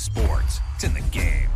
sports. It's in the game.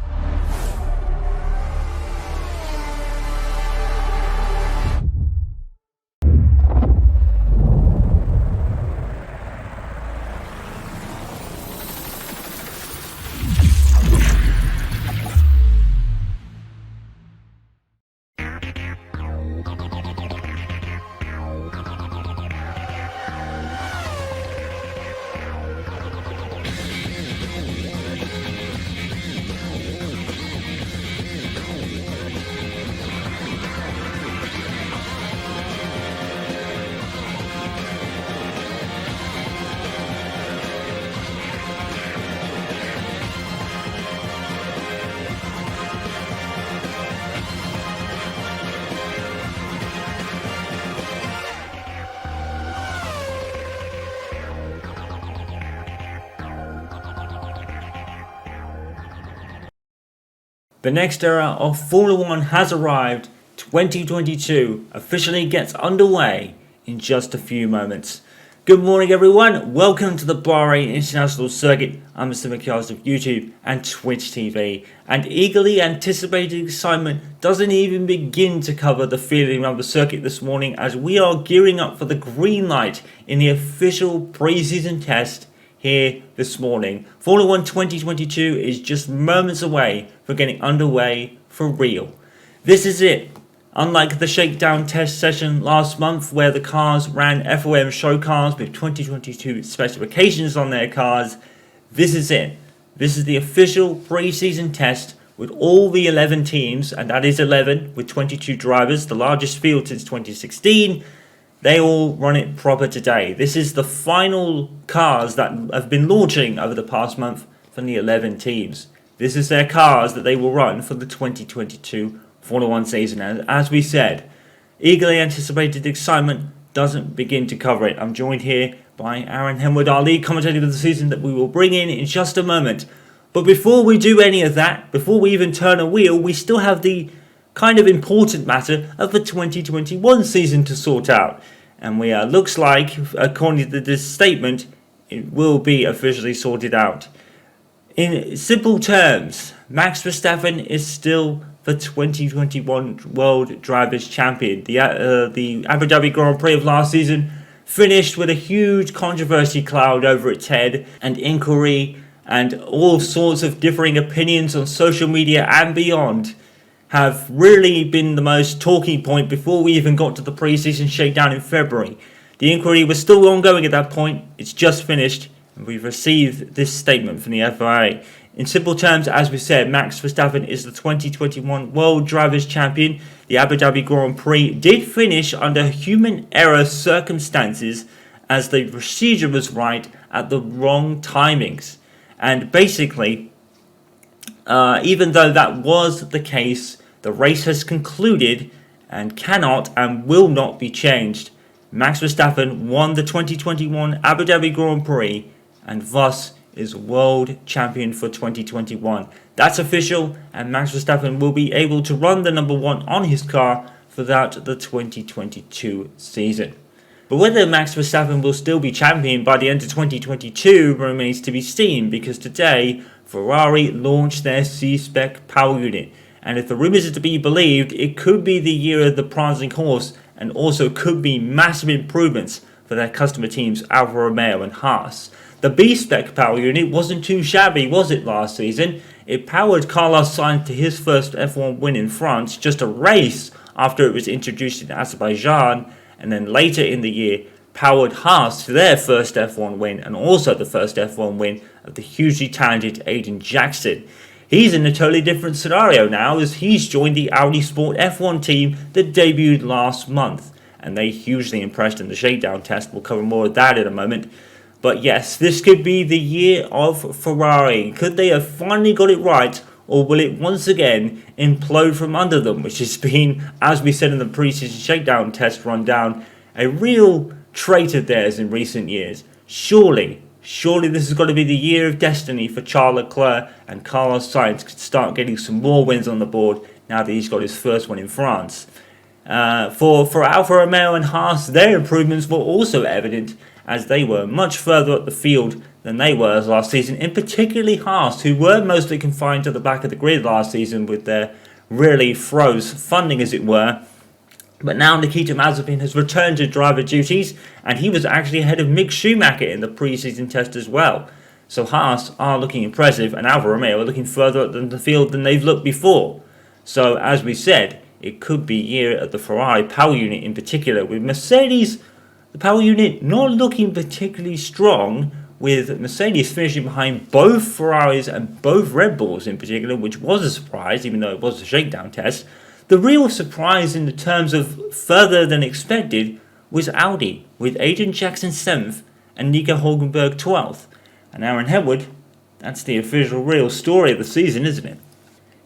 The next era of Formula 1 has arrived. 2022 officially gets underway in just a few moments. Good morning everyone, welcome to the Bahrain International Circuit. I'm Mr. McCarthy of YouTube and Twitch TV, and eagerly anticipated excitement doesn't even begin to cover the feeling around the circuit this morning as we are gearing up for the green light in the official pre-season test here this morning. Formula 1 2022 is just moments away from getting underway for real. This is it. Unlike the shakedown test session last month where the cars ran FOM show cars with 2022 specifications on their cars, this is it. This is the official pre-season test with all the 11 teams, and that is 11 with 22 drivers, the largest field since 2016. They all run it proper today. This is the final cars that have been launching over the past month from the 11 teams. This is their cars that they will run for the 2022 Formula 1 season. And as we said, eagerly anticipated excitement doesn't begin to cover it. I'm joined here by Aaron Henwood, our lead commentator of the season, that we will bring in just a moment. But before we do any of that, before we even turn a wheel, we still have the kind of important matter of the 2021 season to sort out. And we looks like, according to this statement, it will be officially sorted out. In simple terms, Max Verstappen is still the 2021 World Drivers' Champion. The Abu Dhabi Grand Prix of last season finished with a huge controversy cloud over its head, and inquiry and all sorts of differing opinions on social media and beyond have really been the most talking point before we even got to the pre-season shakedown in February. The inquiry was still ongoing at that point. It's just finished, and we've received this statement from the FIA. In simple terms, as we said, Max Verstappen is the 2021 World Drivers' Champion. The Abu Dhabi Grand Prix did finish under human error circumstances as the procedure was right at the wrong timings. And basically, even though that was the case, the race has concluded and cannot and will not be changed. Max Verstappen won the 2021 Abu Dhabi Grand Prix and thus is world champion for 2021. That's official, and Max Verstappen will be able to run the number one on his car throughout the 2022 season. But whether Max Verstappen will still be champion by the end of 2022 remains to be seen, because today Ferrari launched their C-spec power unit, and if the rumours are to be believed, it could be the year of the prancing horse, and also could be massive improvements for their customer teams Alfa Romeo and Haas. The B-spec power unit wasn't too shabby, was it, last season? It powered Carlos Sainz to his first F1 win in France, just a race after it was introduced in Azerbaijan, and then later in the year powered Haas to their first F1 win, and also the first F1 win of the hugely talented Aiden Jackson. He's in a totally different scenario now, as he's joined the Audi Sport F1 team that debuted last month, and they hugely impressed in the shakedown test. We'll cover more of that in a moment. But yes, this could be the year of Ferrari. Could they have finally got it right, or will it once again implode from under them, which has been, as we said in the pre-season shakedown test rundown, a real trait of theirs in recent years? Surely this has got to be the year of destiny for Charles Leclerc, and Carlos Sainz could start getting some more wins on the board now that he's got his first one in France. For Alfa Romeo and Haas, their improvements were also evident, as they were much further up the field than they were last season, in particularly Haas, who were mostly confined to the back of the grid last season with their really froze funding, as it were. But now Nikita Mazepin has returned to driver duties, and he was actually ahead of Mick Schumacher in the pre-season test as well. So Haas are looking impressive, and Alfa Romeo are looking further up the field than they've looked before. So as we said, it could be year at the Ferrari power unit in particular, with Mercedes, the power unit, not looking particularly strong, with Mercedes finishing behind both Ferraris and both Red Bulls in particular, which was a surprise, even though it was a shakedown test. The real surprise in the terms of further than expected was Audi, with Aiden Jackson 7th and Nico Hulkenberg 12th. And Aaron Hepwood, that's the official real story of the season, isn't it?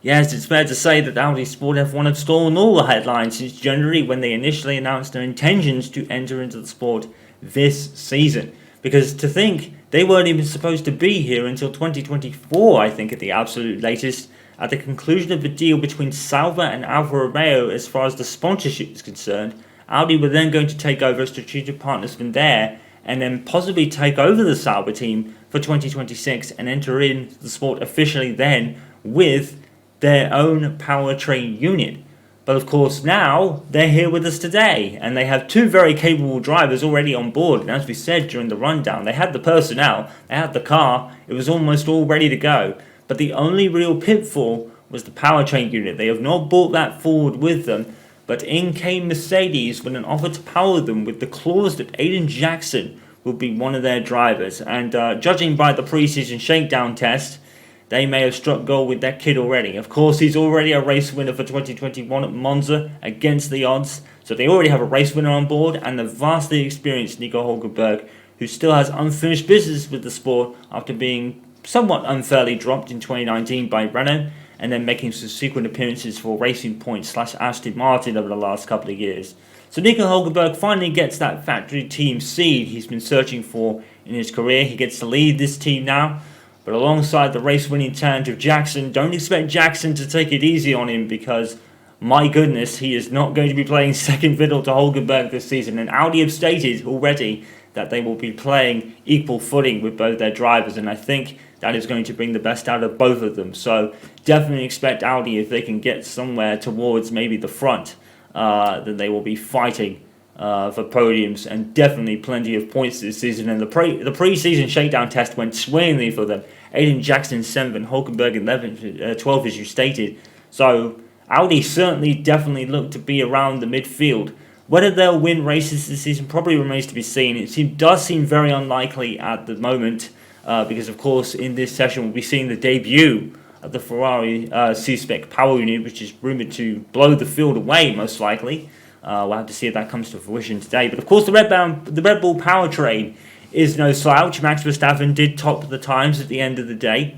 Yes, it's fair to say that Audi Sport F1 have stolen all the headlines since January, when they initially announced their intentions to enter into the sport this season. Because to think they weren't even supposed to be here until 2024, I think, at the absolute latest, at the conclusion of the deal between Sauber and Alfa Romeo as far as the sponsorship is concerned. Audi were then going to take over strategic partners from there, and then possibly take over the Sauber team for 2026 and enter in the sport officially then with their own powertrain unit. But of course now they're here with us today, and they have two very capable drivers already on board. And as we said during the rundown, they had the personnel, they had the car, it was almost all ready to go. But the only real pitfall was the powertrain unit. They have not brought that forward with them, but in came Mercedes with an offer to power them, with the clause that Aiden Jackson will be one of their drivers. And judging by the pre-season shakedown test, they may have struck gold with that kid already. Of course, he's already a race winner for 2021 at Monza against the odds, so they already have a race winner on board, and the vastly experienced Nico Hulkenberg, who still has unfinished business with the sport after being somewhat unfairly dropped in 2019 by Renault, and then making subsequent appearances for Racing Point / Aston Martin over the last couple of years. So Nico Hulkenberg finally gets that factory team seed he's been searching for in his career. He gets to lead this team now, but alongside the race-winning talent of Jackson, don't expect Jackson to take it easy on him, because my goodness, he is not going to be playing second fiddle to Hulkenberg this season, and Audi have stated already that they will be playing equal footing with both their drivers, and I think that is going to bring the best out of both of them. So definitely expect Audi, if they can get somewhere towards maybe the front, then they will be fighting for podiums, and definitely plenty of points this season. And the pre-season shakedown test went swimmingly for them. Aiden Jackson 7th and Hulkenberg 12th, as you stated. So Audi certainly definitely look to be around the midfield. Whether they'll win races this season probably remains to be seen. It does seem very unlikely at the moment, because of course in this session we'll be seeing the debut of the Ferrari C-spec power unit, which is rumoured to blow the field away most likely. We'll have to see if that comes to fruition today. But of course the Red Bull powertrain is no slouch. Max Verstappen did top the times at the end of the day,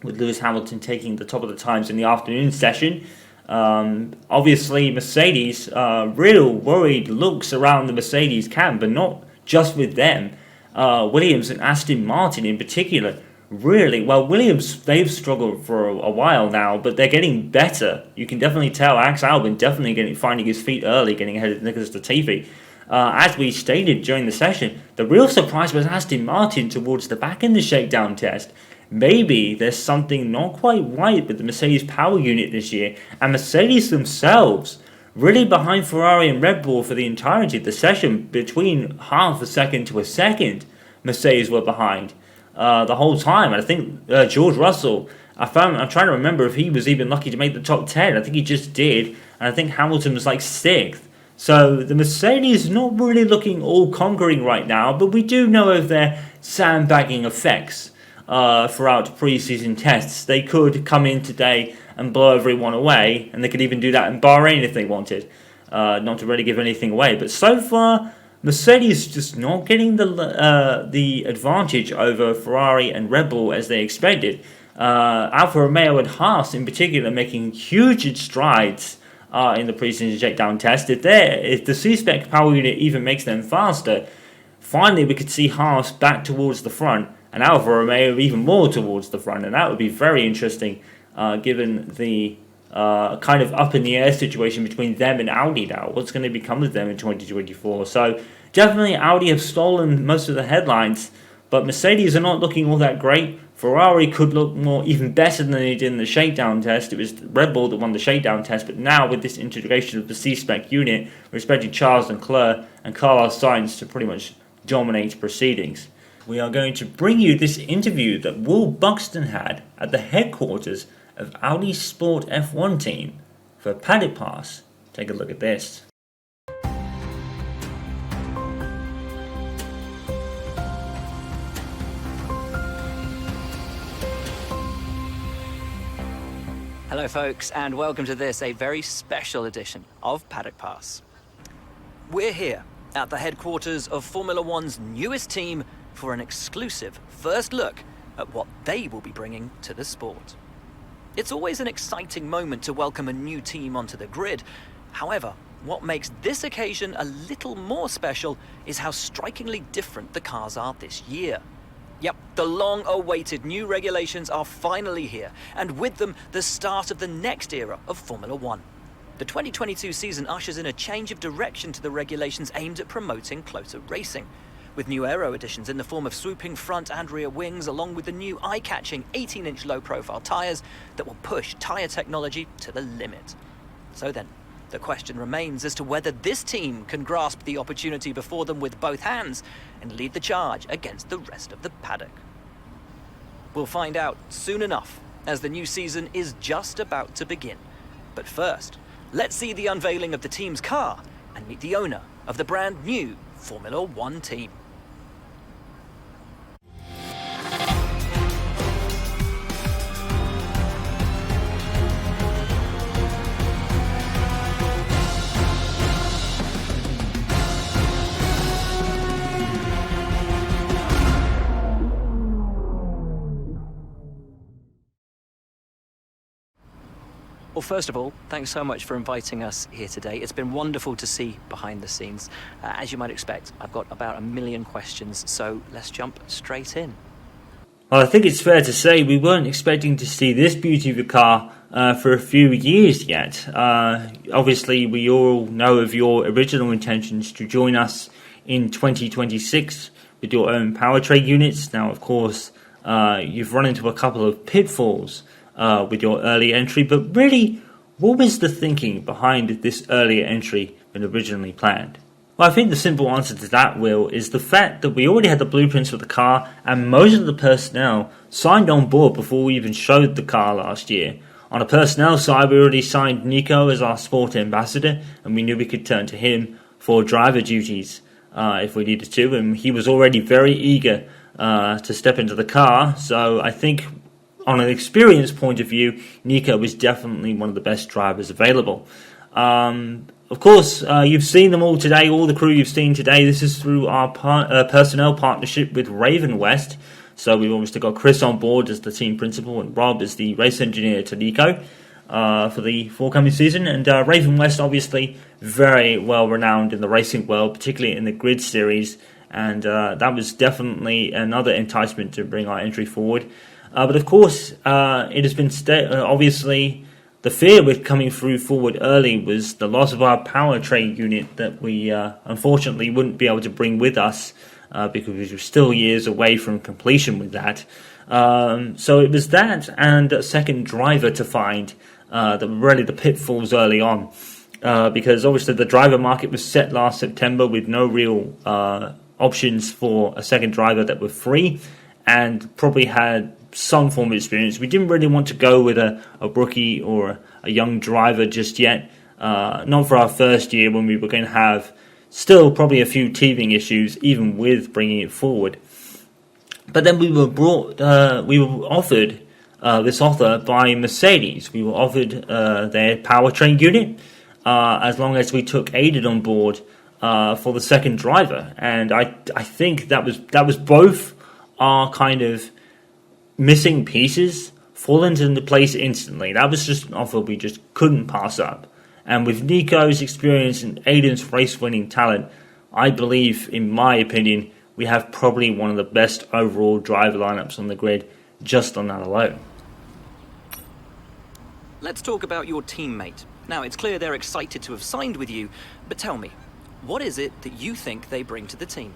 with Lewis Hamilton taking the top of the times in the afternoon session. Obviously Mercedes, real worried looks around the Mercedes camp, but not just with them. Williams and Aston Martin in particular, really, well, Williams, they've struggled for a while now, but they're getting better. You can definitely tell Alex Albon definitely finding his feet early, getting ahead of Nicolas Latifi. As we stated during the session, the real surprise was Aston Martin towards the back in the shakedown test. Maybe there's something not quite right with the Mercedes power unit this year, and Mercedes themselves really behind Ferrari and Red Bull for the entirety of the session. Between half a second to a second, Mercedes were behind the whole time. And I think George Russell, I'm trying to remember if he was even lucky to make the top 10. I think he just did, and I think Hamilton was like 6th. So the Mercedes not really looking all conquering right now, but we do know of their sandbagging effects throughout pre-season tests. They could come in today and blow everyone away, and they could even do that in Bahrain if they wanted, not to really give anything away. But so far, Mercedes just not getting the advantage over Ferrari and Red Bull as they expected. Alfa Romeo and Haas in particular making huge strides in the pre-season shakedown test. If the C-spec power unit even makes them faster, finally we could see Haas back towards the front, and Alfa Romeo even more towards the front, and that would be very interesting given the kind of up in the air situation between them and Audi now. What's going to become of them in 2024? So Definitely Audi have stolen most of the headlines, but Mercedes are not looking all that great. Ferrari could look even better than they did in the shakedown test. It was Red Bull that won the shakedown test, but now with this integration of the C-spec unit, we're expecting Charles Leclerc and Carlos Sainz to pretty much dominate proceedings. We are going to bring you this interview that Will Buxton had at the headquarters of Audi Sport F1 team for Paddock Pass. Take a look at this. Hello folks, and welcome to this, a very special edition of Paddock Pass. We're here at the headquarters of Formula One's newest team for an exclusive first look at what they will be bringing to the sport. It's always an exciting moment to welcome a new team onto the grid. However, what makes this occasion a little more special is how strikingly different the cars are this year. Yep, the long-awaited new regulations are finally here, and with them, the start of the next era of Formula One. The 2022 season ushers in a change of direction to the regulations aimed at promoting closer racing, with new aero additions in the form of swooping front and rear wings, along with the new eye-catching 18-inch low-profile tyres that will push tyre technology to the limit. So then, the question remains as to whether this team can grasp the opportunity before them with both hands and lead the charge against the rest of the paddock. We'll find out soon enough, as the new season is just about to begin. But first, let's see the unveiling of the team's car and meet the owner of the brand new Formula One team. Well, first of all, thanks so much for inviting us here today. It's been wonderful to see behind the scenes. As you might expect, I've got about 1 million questions, so let's jump straight in. Well, I think it's fair to say we weren't expecting to see this beauty of a car for a few years yet. Obviously, we all know of your original intentions to join us in 2026 with your own powertrain units. Now, of course, you've run into a couple of pitfalls with your early entry, but really, what was the thinking behind this earlier entry than originally planned? Well, I think the simple answer to that, Will, is the fact that we already had the blueprints for the car and most of the personnel signed on board before we even showed the car last year. On the personnel side, we already signed Nico as our sport ambassador, and we knew we could turn to him for driver duties if we needed to, and he was already very eager to step into the car, so I think on an experience point of view, Nico was definitely one of the best drivers available. Of course, you've seen them all today, all the crew you've seen today. This is through our personnel partnership with Raven West. So we've obviously got Chris on board as the team principal and Rob as the race engineer to Nico for the forthcoming season. And Raven West, obviously, very well renowned in the racing world, particularly in the grid series. And that was definitely another enticement to bring our entry forward. But of course, it has been obviously the fear with coming through forward early was the loss of our powertrain unit that we unfortunately wouldn't be able to bring with us because we were still years away from completion with that. So it was that and a second driver to find that were really the pitfalls early on. Because obviously the driver market was set last September with no real options for a second driver that were free and probably had some form of experience. We didn't really want to go with a rookie or a young driver just yet, not for our first year when we were going to have still probably a few teething issues even with bringing it forward. But then we were offered this offer by Mercedes. We were offered their powertrain unit as long as we took Aiden on board for the second driver, and I think that was both our kind of missing pieces fallen into place instantly. That was just an offer we just couldn't pass up. And with Nico's experience and Aiden's race-winning talent, I believe, in my opinion, we have probably one of the best overall driver lineups on the grid just on that alone. Let's talk about your teammate. Now, it's clear they're excited to have signed with you, but tell me, What is it that you think they bring to the team?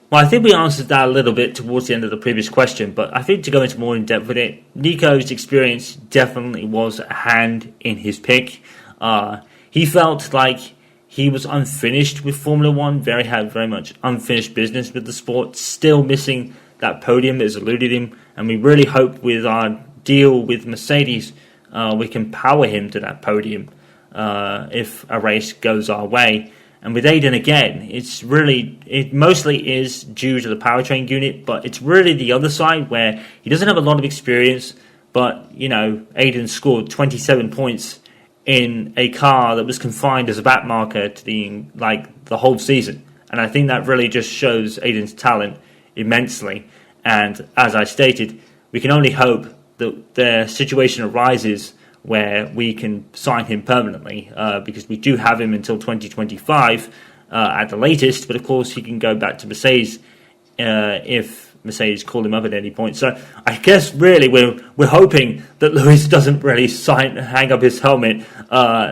Well, I think we answered that a little bit towards the end of the previous question, but I think to go into more in depth with it, Nico's experience definitely was a hand in his pick. He felt like he was unfinished with Formula One, had very much unfinished business with the sport, still missing that podium that has eluded him, and we really hope with our deal with Mercedes we can power him to that podium if a race goes our way. And with Aiden again, it mostly is due to the powertrain unit, but it's really the other side where he doesn't have a lot of experience, but, Aiden scored 27 points in a car that was confined as a back marker to the whole season. And I think that really just shows Aiden's talent immensely. And as I stated, we can only hope that the situation arises where we can sign him permanently, because we do have him until 2025 at the latest, but of course he can go back to Mercedes if Mercedes call him up at any point. So I guess really we're hoping that Lewis doesn't really hang up his helmet.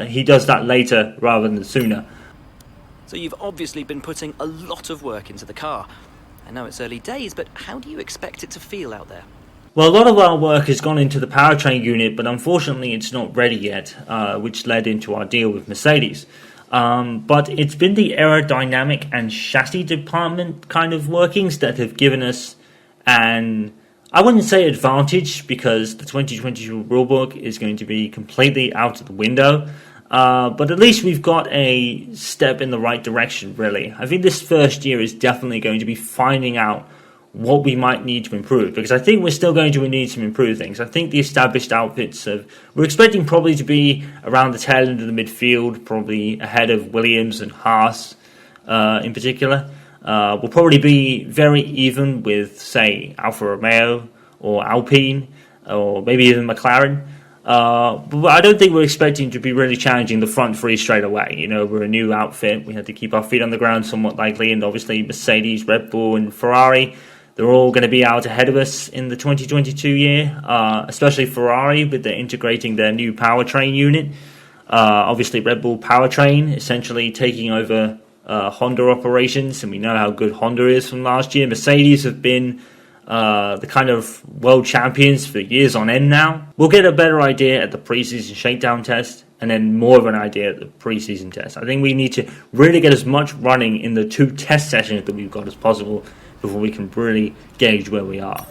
He does that later rather than sooner. So you've obviously been putting a lot of work into the car. I know it's early days, but how do you expect it to feel out there? Well, a lot of our work has gone into the powertrain unit, but unfortunately it's not ready yet, which led into our deal with Mercedes. But it's been the aerodynamic and chassis department kind of workings that have given us an, I wouldn't say advantage, because the 2022 rulebook is going to be completely out of the window. But at least we've got a step in the right direction, really. I think this first year is definitely going to be finding out what we might need to improve, because I think we're still going to need some improved things. I think the established outfits we're expecting probably to be around the tail end of the midfield, probably ahead of Williams and Haas in particular. We'll probably be very even with, say, Alfa Romeo or Alpine or maybe even McLaren. But I don't think we're expecting to be really challenging the front three straight away. We're a new outfit. We have to keep our feet on the ground somewhat likely, and obviously Mercedes, Red Bull and Ferrari, they're all going to be out ahead of us in the 2022 year, especially Ferrari with integrating their new powertrain unit. Obviously Red Bull powertrain essentially taking over Honda operations, and we know how good Honda is from last year. Mercedes have been the kind of world champions for years on end now. We'll get a better idea at the preseason shakedown test, and then more of an idea at the preseason test. I think we need to really get as much running in the 2 test sessions that we've got as possible before we can really gauge where we are.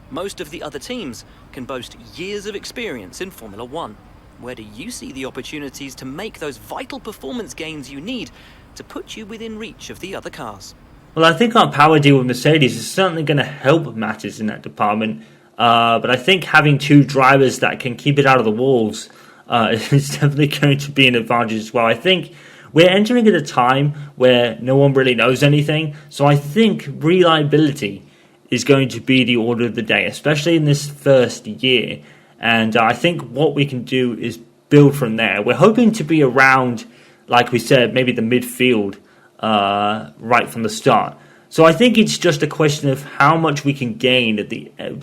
Most of the other teams can boast years of experience in Formula One. Where do you see the opportunities to make those vital performance gains you need to put you within reach of the other cars? Well, I think our power deal with Mercedes is certainly going to help matters in that department. But I think having 2 drivers that can keep it out of the walls is definitely going to be an advantage as well. I think we're entering at a time where no one really knows anything, so I think reliability is going to be the order of the day, especially in this first year. And I think what we can do is build from there. We're hoping to be around, like we said, maybe the midfield right from the start. So I think it's just a question of how much we can gain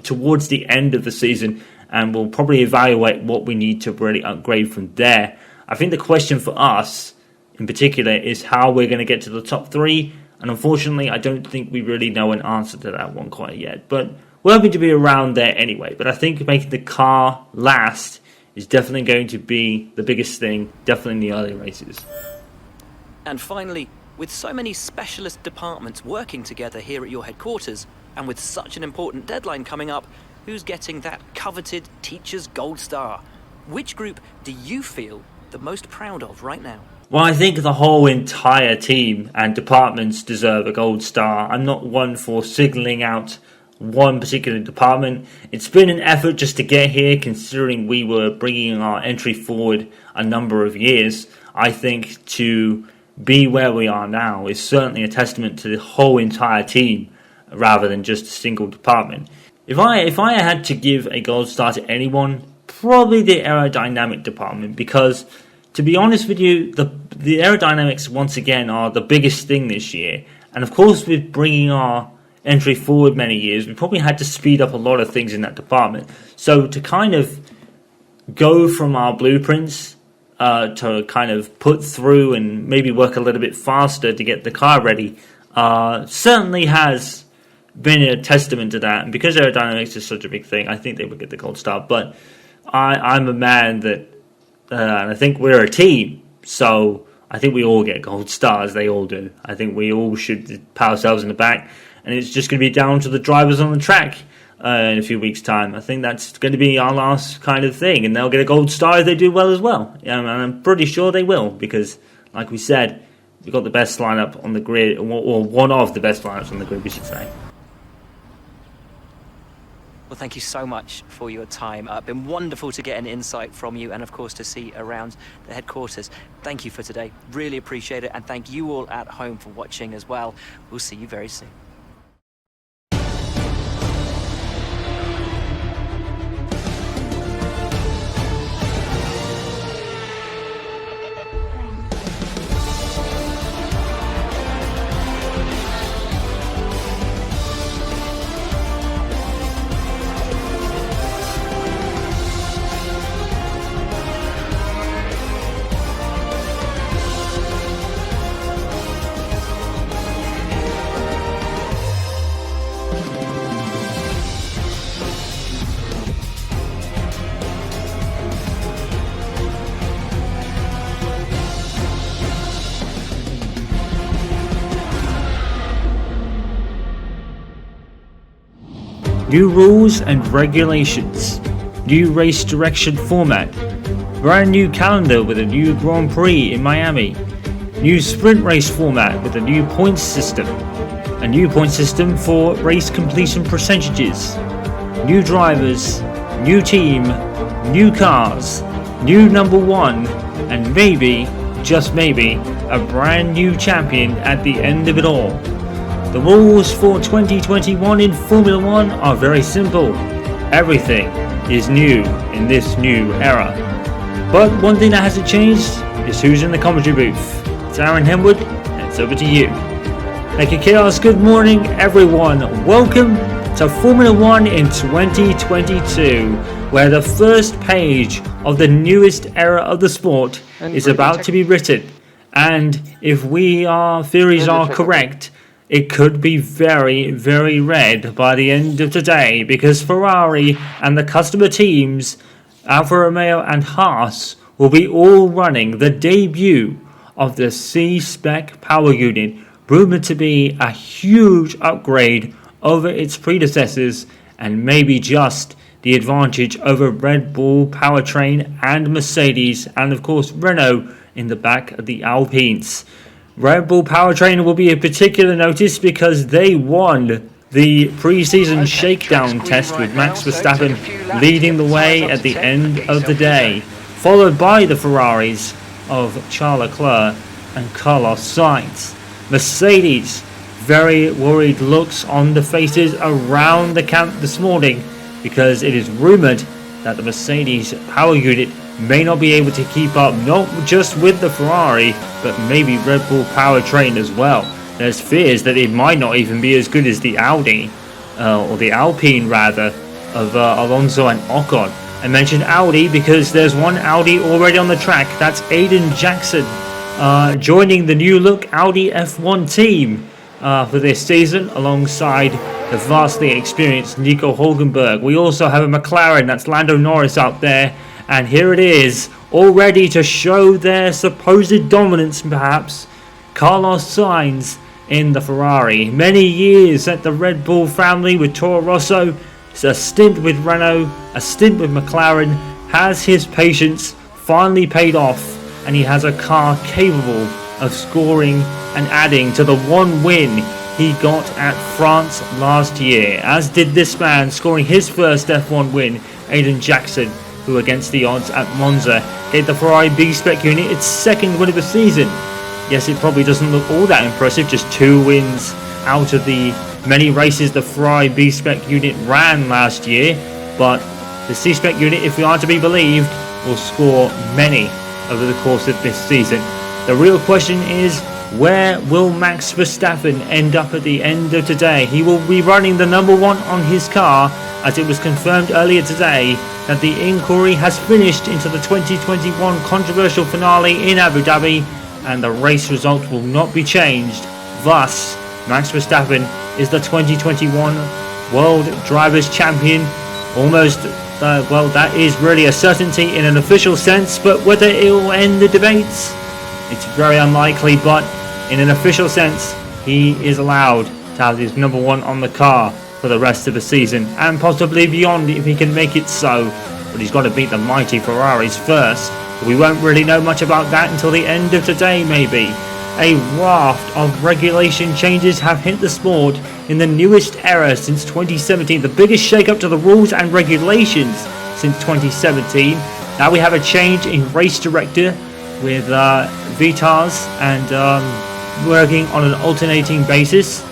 towards the end of the season, and we'll probably evaluate what we need to really upgrade from there. I think the question for us in particular is how we're going to get to the top 3, and unfortunately I don't think we really know an answer to that one quite yet, but we're hoping to be around there anyway. But I think making the car last is definitely going to be the biggest thing, definitely in the early races. And finally, with so many specialist departments working together here at your headquarters, and with such an important deadline coming up, who's getting that coveted Teacher's Gold Star? Which group do you feel the most proud of right now? Well, I think the whole entire team and departments deserve a gold star. I'm not one for signalling out one particular department. It's been an effort just to get here, considering we were bringing our entry forward a number of years. I think to be where we are now is certainly a testament to the whole entire team rather than just a single department. If I had to give a gold star to anyone, probably the aerodynamic department, because to be honest with you, the aerodynamics once again are the biggest thing this year. And of course, with bringing our entry forward many years, we probably had to speed up a lot of things in that department. So to kind of go from our blueprints to kind of put through and maybe work a little bit faster to get the car ready certainly has been a testament to that. And because aerodynamics is such a big thing, I think they would get the gold star. But I'm a man that, and I think we're a team, so I think we all get gold stars. They all do. I think we all should pat ourselves in the back, and it's just going to be down to the drivers on the track in a few weeks' time. I think that's going to be our last kind of thing, and they'll get a gold star if they do well as well. And I'm pretty sure they will, because, like we said, we've got the best lineup on the grid, or one of the best lineups on the grid, we should say. Well, thank you so much for your time. Been wonderful to get an insight from you and, of course, to see around the headquarters. Thank you for today. Really appreciate it. And thank you all at home for watching as well. We'll see you very soon. New rules and regulations, new race direction format, brand new calendar with a new Grand Prix in Miami, new sprint race format with a new points system, a new point system for race completion percentages, new drivers, new team, new cars, new number one, and maybe, just maybe, a brand new champion at the end of it all. The rules for 2021 in Formula 1 are very simple. Everything is new in this new era. But one thing that hasn't changed is who's in the commentary booth. It's Aaron Henwood, and it's over to you. Thank you, Chaos. Good morning, everyone. Welcome to Formula 1 in 2022, where the first page of the newest era of the sport is about to be written. And if our theories are correct, it could be very, very red by the end of today, because Ferrari and the customer teams, Alfa Romeo and Haas, will be all running the debut of the C-spec power unit, rumored to be a huge upgrade over its predecessors and maybe just the advantage over Red Bull powertrain and Mercedes, and of course Renault in the back of the Alpines. Red Bull powertrain will be a particular notice because they won the pre-season shakedown test with Max Verstappen leading the way at the end of the day, followed by the Ferraris of Charles Leclerc and Carlos Sainz. Mercedes, very worried looks on the faces around the camp this morning, because it is rumoured that the Mercedes power unit may not be able to keep up, not just with the Ferrari, but maybe Red Bull powertrain as well. There's fears that it might not even be as good as the Audi, or the Alpine rather, of Alonso and Ocon. I mentioned Audi because there's one Audi already on the track. That's Aiden Jackson joining the new look Audi F1 team for this season, alongside the vastly experienced Nico Hulkenberg. We also have a McLaren, that's Lando Norris out there. And here it is, all ready to show their supposed dominance perhaps. Carlos Sainz in the Ferrari. Many years at the Red Bull family with Toro Rosso. A stint with Renault, a stint with McLaren. Has his patience finally paid off, and he has a car capable of scoring and adding to the one win he got at France last year. As did this man, scoring his first F1 win, Aiden Jackson, who against the odds at Monza gave the Ferrari B-spec unit its second win of the season. Yes, it probably doesn't look all that impressive, just 2 wins out of the many races the Ferrari B-spec unit ran last year, but the C-spec unit, if we are to be believed, will score many over the course of this season. The real question is, where will Max Verstappen end up at the end of today? He will be running the number one on his car, as it was confirmed earlier today that the inquiry has finished into the 2021 controversial finale in Abu Dhabi, and the race result will not be changed. Thus, Max Verstappen is the 2021 World Drivers' Champion. Almost, well, that is really a certainty in an official sense, but whether it will end the debates, it's very unlikely. But in an official sense, he is allowed to have his number one on the car for the rest of the season, and possibly beyond if he can make it so. But he's got to beat the mighty Ferraris first. But we won't really know much about that until the end of today, maybe. A raft of regulation changes have hit the sport in the newest era since 2017, the biggest shake-up to the rules and regulations since 2017. Now we have a change in race director with VTARs and working on an alternating basis.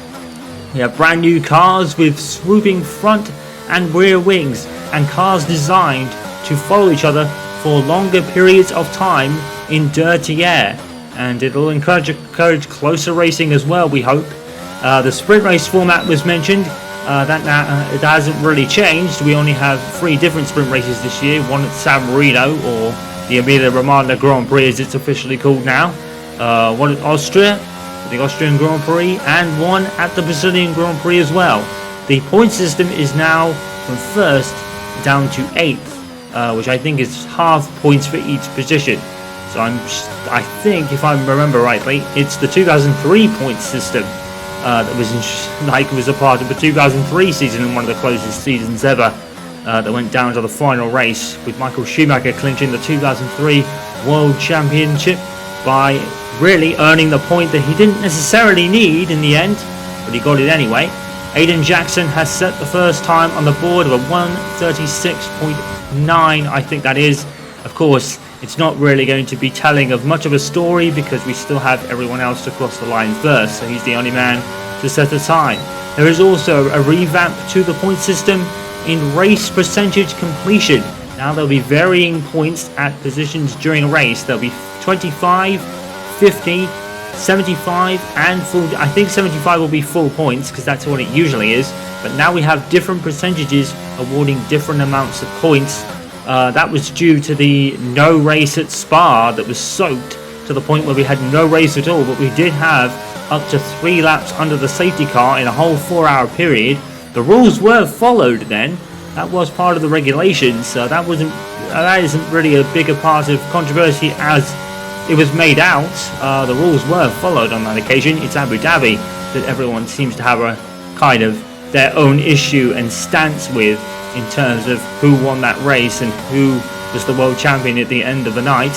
We have brand new cars with swooping front and rear wings, and cars designed to follow each other for longer periods of time in dirty air. And it'll encourage closer racing as well, we hope. The sprint race format was mentioned. It hasn't really changed. We only have 3 different sprint races this year. One at San Marino, or the Emilia Romagna Grand Prix as it's officially called now. One at Austria, the Austrian Grand Prix, and one at the Brazilian Grand Prix as well. The point system is now from 1st down to 8th, which I think is half points for each position. So I think, if I remember rightly, it's the 2003 point system that was a part of the 2003 season, and one of the closest seasons ever, that went down to the final race, with Michael Schumacher clinching the 2003 World Championship by really earning the point that he didn't necessarily need in the end, but he got it anyway. Aiden Jackson has set the first time on the board of a 1:36.9, I think that is. Of course, it's not really going to be telling of much of a story because we still have everyone else to cross the line first, so he's the only man to set a time. There is also a revamp to the point system in race percentage completion. Now there'll be varying points at positions during a race. There'll be 25, 50, 75 and full. I think 75 will be full points because that's what it usually is, but now we have different percentages awarding different amounts of points. That was due to the no race at Spa that was soaked to the point where we had no race at all, but we did have up to 3 laps under the safety car in a whole 4-hour period. The rules were followed then. That was part of the regulations, so that isn't really a bigger part of controversy as it was made out. The rules were followed on that occasion. It's Abu Dhabi that everyone seems to have a kind of their own issue and stance with in terms of who won that race and who was the world champion at the end of the night.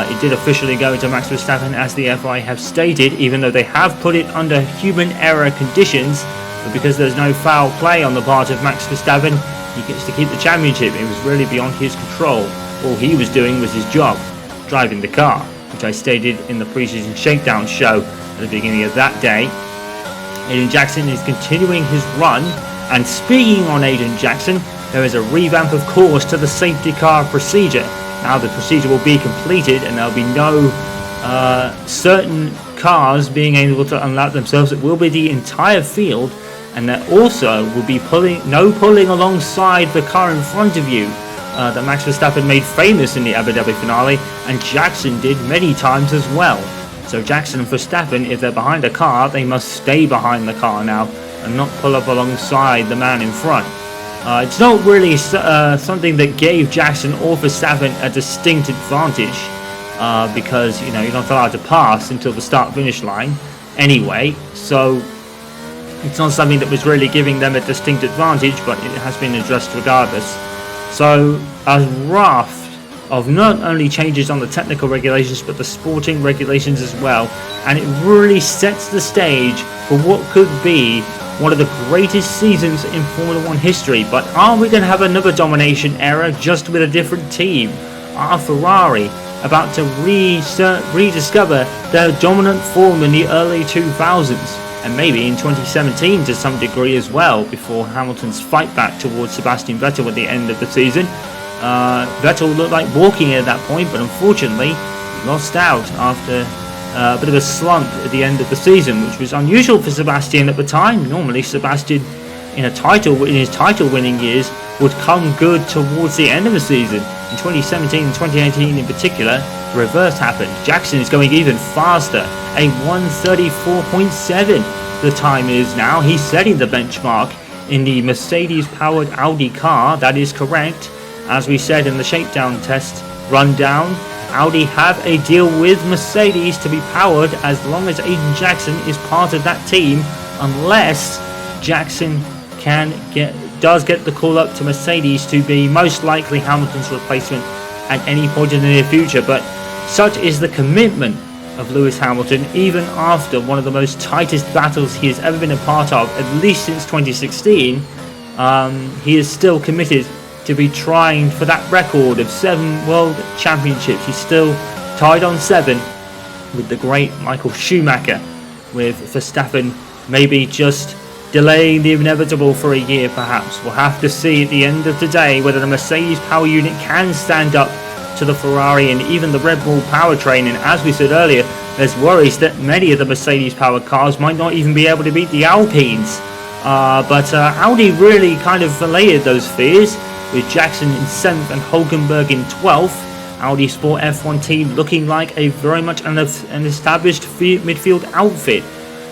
It did officially go to Max Verstappen, as the FI have stated, even though they have put it under human error conditions, but because there's no foul play on the part of Max Verstappen, he gets to keep the championship. It was really beyond his control. All he was doing was his job, driving the car, which I stated in the pre-season shakedown show at the beginning of that day. Aiden Jackson is continuing his run, and speaking on Aiden Jackson, there is a revamp of course to the safety car procedure. Now the procedure will be completed and there'll be no certain cars being able to unlap themselves. It will be the entire field, and there also will be no pulling alongside the car in front of you that Max Verstappen made famous in the Abu Dhabi finale, and Jackson did many times as well. So Jackson and Verstappen, if they're behind a car, they must stay behind the car now and not pull up alongside the man in front. It's not really something that gave Jackson or Verstappen a distinct advantage because you're not allowed to pass until the start-finish line anyway. So it's not something that was really giving them a distinct advantage, but it has been addressed regardless. So a raft of not only changes on the technical regulations but the sporting regulations as well, and it really sets the stage for what could be one of the greatest seasons in Formula 1 history. But are we going to have another domination era just with a different team? Are Ferrari about to rediscover their dominant form in the early 2000s, and maybe in 2017 to some degree as well, before Hamilton's fight back towards Sebastian Vettel at the end of the season? Vettel looked like walking at that point, but unfortunately lost out after a bit of a slump at the end of the season, which was unusual for Sebastian at the time. Normally Sebastian in his title winning years would come good towards the end of the season. In 2017 and 2018 in particular, the reverse happened. Jackson is going even faster, a 1:34.7 the time is now. He's setting the benchmark in the Mercedes powered Audi car, that is correct. As we said in the shakedown test rundown, Audi have a deal with Mercedes to be powered as long as Aiden Jackson is part of that team, unless Jackson does get the call up to Mercedes to be most likely Hamilton's replacement at any point in the near future. But such is the commitment of Lewis Hamilton, even after one of the most tightest battles he has ever been a part of, at least since 2016. He is still committed to be trying for that record of 7 world championships. He's still tied on 7 with the great Michael Schumacher, with Verstappen maybe just delaying the inevitable for a year perhaps. We'll have to see at the end of the day whether the Mercedes power unit can stand up to the Ferrari and even the Red Bull powertrain. And as we said earlier, there's worries that many of the Mercedes powered cars might not even be able to beat the Alpines. But Audi really kind of allayed those fears, with Jackson in 7th and Hulkenberg in 12th. Audi Sport F1 team looking like a very much an established midfield outfit.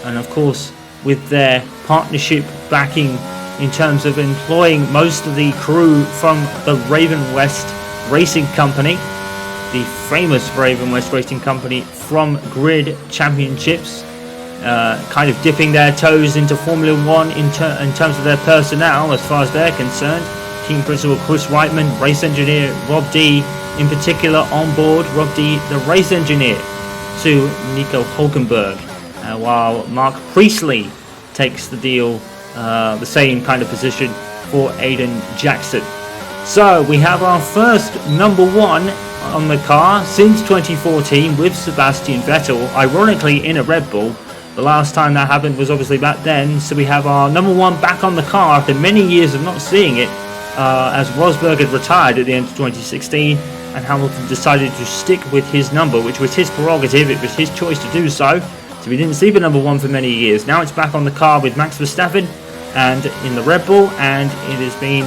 And of course, with their partnership backing in terms of employing most of the crew from the Raven West Racing Company, the famous Raven West Racing Company from Grid Championships, kind of dipping their toes into Formula 1 in terms of their personnel as far as they're concerned. Team principal Chris Reitman, race engineer Rob D in particular on board. Rob D, the race engineer to Nico Hulkenberg, while Mark Priestley takes the deal, the same kind of position for Aiden Jackson. So we have our first number 1 on the car since 2014 with Sebastian Vettel, ironically in a Red Bull. The last time that happened was obviously back then, so we have our number 1 back on the car after many years of not seeing it, as Rosberg had retired at the end of 2016 and Hamilton decided to stick with his number, which was his prerogative. It was his choice to do so. So we didn't see the number 1 for many years. Now it's back on the car with Max Verstappen and in the Red Bull, and it has been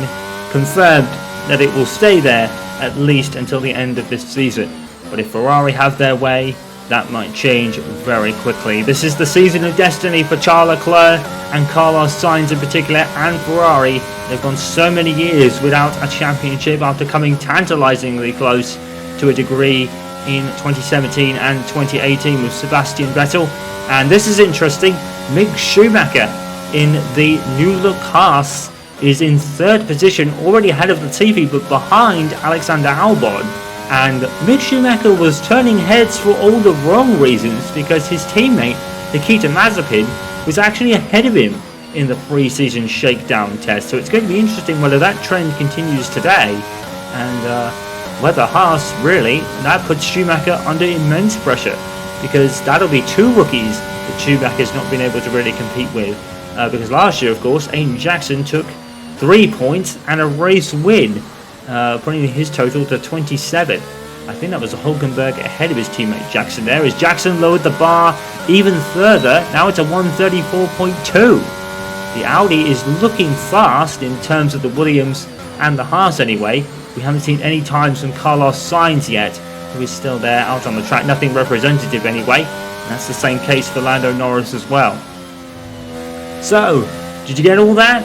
confirmed that it will stay there at least until the end of this season. But if Ferrari have their way, that might change very quickly. This is the season of destiny for Charles Leclerc and Carlos Sainz in particular, and Ferrari. They've gone so many years without a championship after coming tantalizingly close to a degree in 2017 and 2018 with Sebastian Vettel. And this is interesting. Mick Schumacher in the new look Haas is in 3rd position, already ahead of the TV, but behind Alexander Albon. And Mick Schumacher was turning heads for all the wrong reasons, because his teammate Nikita Mazepin was actually ahead of him in the pre-season shakedown test. So it's going to be interesting whether that trend continues today, and whether Haas really, that puts Schumacher under immense pressure, because that'll be 2 rookies that Schumacher's not been able to really compete with. Because last year, of course, Aiden Jackson took 3 points and a race win, putting his total to 27. I think that was Hulkenberg ahead of his teammate Jackson there, as Jackson lowered the bar even further. Now it's a 1:34.2. The Audi is looking fast in terms of the Williams and the Haas anyway. We haven't seen any times from Carlos Sainz yet, who is still there out on the track. Nothing representative anyway. And that's the same case for Lando Norris as well. So, did you get all that?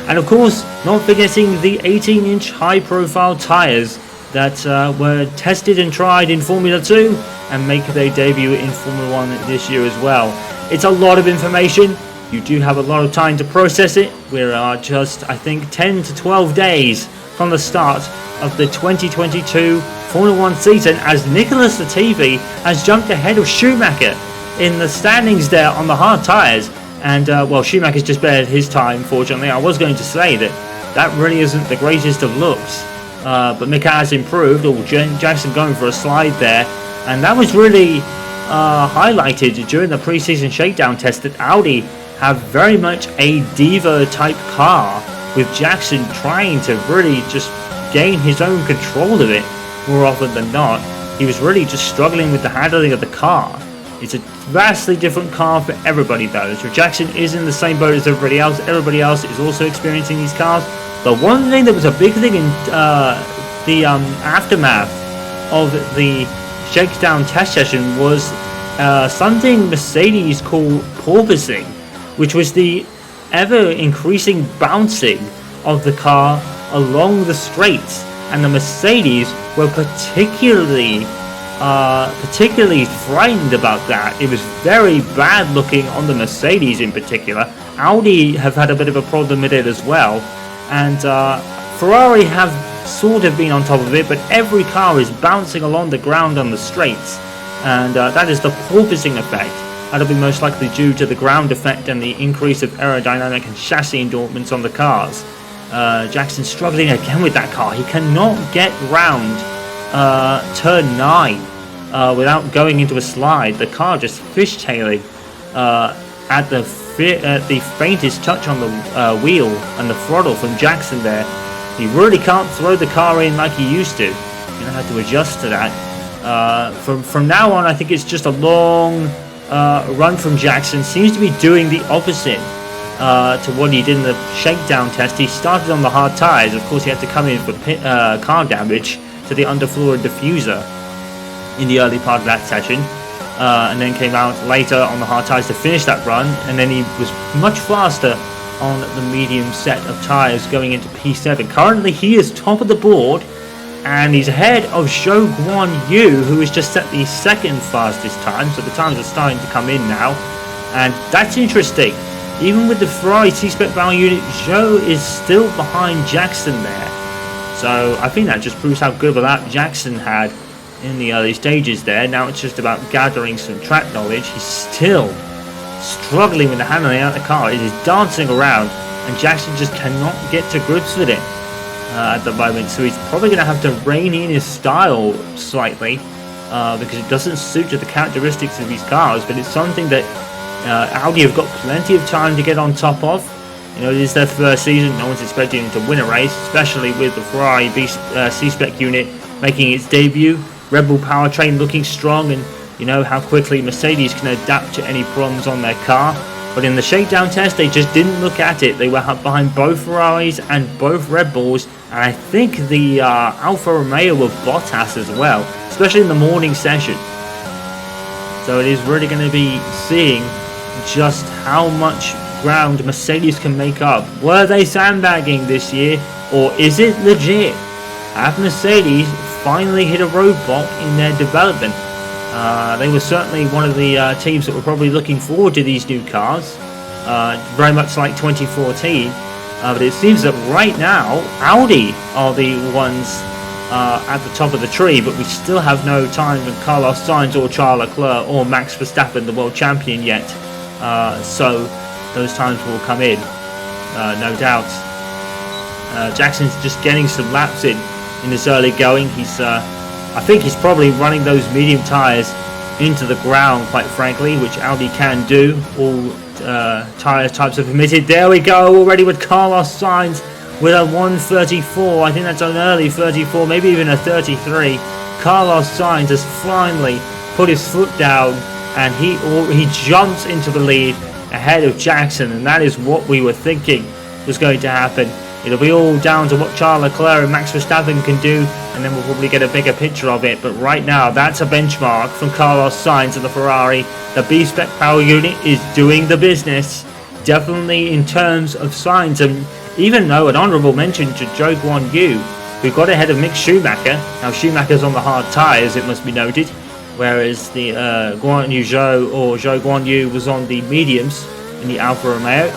And of course, not forgetting the 18-inch high-profile tyres that were tested and tried in Formula 2 and make their debut in Formula 1 this year as well. It's a lot of information. You do have a lot of time to process it. We are just, I think, 10 to 12 days from the start of the 2022 Formula 1 season, as Nicholas Latifi has jumped ahead of Schumacher in the standings there on the hard tyres. And, well, Schumacher's just bettered his time, fortunately. I was going to say that really isn't the greatest of looks. But Mick has improved. Jackson going for a slide there. And that was really highlighted during the pre-season shakedown test, that Audi have very much a diva-type car, with Jackson trying to really just gain his own control of it more often than not. He was really just struggling with the handling of the car. It's a vastly different car for everybody though. So Jackson is in the same boat as everybody else. Everybody else is also experiencing these cars. But one thing that was a big thing in the aftermath of the shakedown test session was something Mercedes called porpoising, which was the ever increasing bouncing of the car along the straights, and the Mercedes were particularly frightened about that. It was very bad looking on the Mercedes in particular. Audi have had a bit of a problem with it as well, and Ferrari have sort of been on top of it, but every car is bouncing along the ground on the straights, and that is the porpoising effect. That'll be most likely due to the ground effect and the increase of aerodynamic and chassis endurance on the cars. Jackson struggling again with that car. He cannot get round turn 9 without going into a slide. The car just fishtailing at the faintest touch on the wheel and the throttle from Jackson there. He really can't throw the car in like he used to. You're going to have to adjust to that. From now on, I think it's just a long run from Jackson. Seems to be doing the opposite to what he did in the shakedown test. He started on the hard tyres. Of course, he had to come in for car damage to the underfloor diffuser in the early part of that session, and then came out later on the hard tyres to finish that run, and then he was much faster on the medium set of tyres going into P7. Currently, he is top of the board, and he's ahead of Zhou Guan Yu, who has just set the second fastest time, so the times are starting to come in now, and that's interesting. Even with the Ferrari C-spec power unit, Zhou is still behind Jackson there. So I think that just proves how good of a lap Jackson had in the early stages there. Now it's just about gathering some track knowledge. He's still struggling with the handling out of the car. It is dancing around, and Jackson just cannot get to grips with it at the moment. So he's probably going to have to rein in his style slightly because it doesn't suit to the characteristics of these cars. But it's something that Audi have got plenty of time to get on top of. You know, it is their first season. No one's expecting them to win a race, especially with the Ferrari C-spec unit making its debut. Red Bull powertrain looking strong, and you know how quickly Mercedes can adapt to any problems on their car. But in the shakedown test, they just didn't look at it. They were behind both Ferraris and both Red Bulls, and I think the Alfa Romeo were Bottas as well, especially in the morning session. So it is really going to be seeing just how much ground Mercedes can make up. Were they sandbagging this year, or is it legit? Have Mercedes finally hit a roadblock in their development? They were certainly one of the teams that were probably looking forward to these new cars, very much like 2014, but it seems that right now Audi are the ones at the top of the tree, but we still have no time with Carlos Sainz or Charles Leclerc or Max Verstappen, the world champion, yet. So those times will come in, no doubt. Jackson's just getting some laps in this early going. I think he's probably running those medium tyres into the ground, quite frankly, which Audi can do. All tyre types are permitted. There we go, already with Carlos Sainz with a 134. I think that's an early 34, maybe even a 33. Carlos Sainz has finally put his foot down, and he jumps into the lead ahead of Jackson, and that is what we were thinking was going to happen. It'll be all down to what Charles Leclerc and Max Verstappen can do, and then we'll probably get a bigger picture of it. But right now, that's a benchmark from Carlos Sainz of the Ferrari. The B-spec power unit is doing the business, definitely in terms of Sainz. And even though an honourable mention to Zhou Guan Yu, who got ahead of Mick Schumacher. Now Schumacher's on the hard tyres, it must be noted, whereas the Zhou Guan Yu was on the mediums in the Alfa Romeo.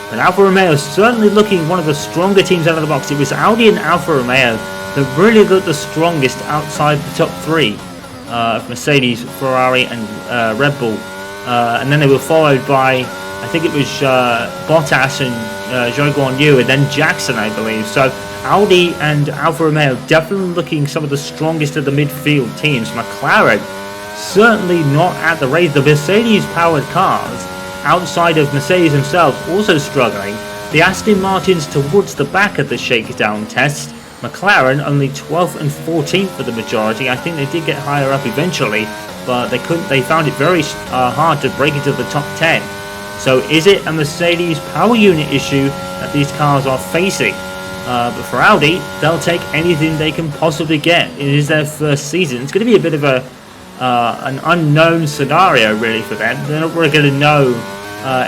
But Alfa Romeo is certainly looking one of the stronger teams out of the box. It was Audi and Alfa Romeo that really looked the strongest outside the top three of Mercedes, Ferrari and Red Bull. And then they were followed by, I think it was Bottas and Zhou Guan Yu, and then Jackson, I believe. So Audi and Alfa Romeo definitely looking some of the strongest of the midfield teams. McLaren certainly not at the race. The Mercedes-powered cars outside of Mercedes themselves also struggling. The Aston Martins towards the back of the shakedown test. McLaren only 12th and 14th for the majority. I think they did get higher up eventually, but they couldn't. They found it very hard to break into the top 10. So is it a Mercedes power unit issue that these cars are facing? But for Audi, they'll take anything they can possibly get. It is their first season. It's going to be a bit of an unknown scenario really for them. They're not really going to know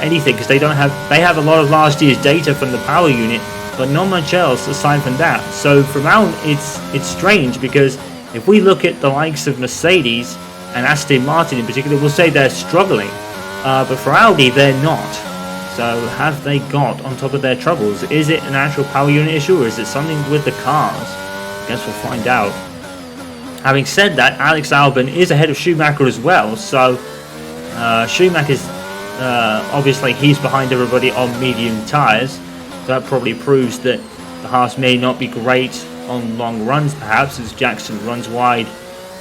anything because they have a lot of last year's data from the power unit, but not much else aside from that. So for now, it's strange because if we look at the likes of Mercedes and Aston Martin in particular, we'll say they're struggling. But for Audi, they're not. So have they got on top of their troubles? Is it an actual power unit issue or is it something with the cars? I guess we'll find out. Having said that, Alex Albon is ahead of Schumacher as well. So Schumacher's obviously he's behind everybody on medium tyres. So that probably proves that the Haas may not be great on long runs perhaps, as Jackson runs wide